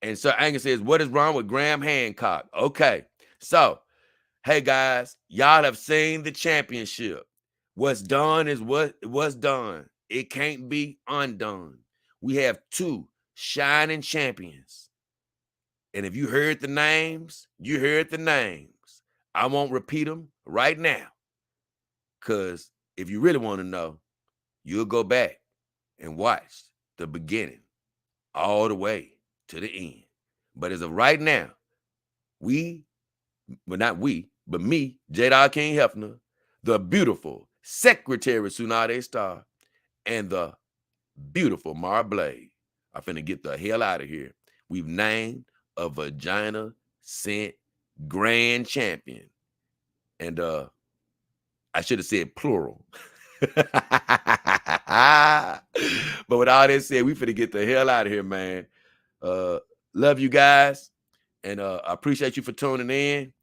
And so Angus says, what is wrong with Graham Hancock? Okay. So, hey, guys, y'all have seen the championship. What's done is what's done. It can't be undone. We have 2 shining champions. And if you heard the names, you heard the names. I won't repeat them right now. Because if you really want to know, you'll go back and watch the beginning all the way to the end. But as of right now, not we, but me, J. King Hefner, the beautiful Secretary Tsunade Star, and the beautiful Mara Blade are finna get the hell out of here. We've named a vagina scent grand champion. And I should have said plural. But with all that said, we finna get the hell out of here, man. Love you guys. And I appreciate you for tuning in.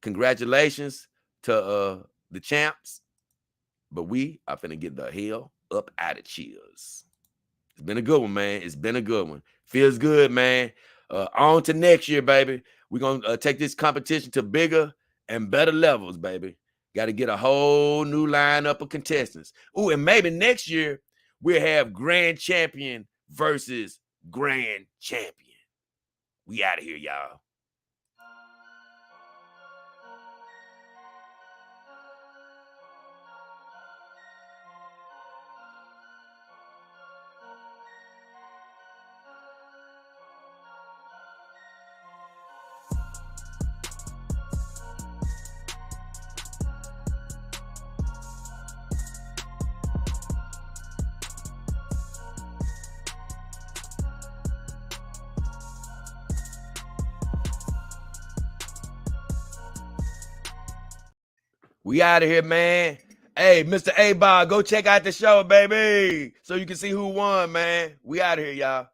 Congratulations to the champs. But we are finna get the hell up out of cheers. It's been a good one, man. It's been a good one. Feels good, man. On to next year, baby. We're going to take this competition to bigger and better levels, baby. Got to get a whole new lineup of contestants. Ooh, and maybe next year we'll have grand champion versus grand champion. We out of here, y'all. We out of here, man. Hey, Mr. A-Bob, go check out the show, baby, so you can see who won, man. We out of here, y'all.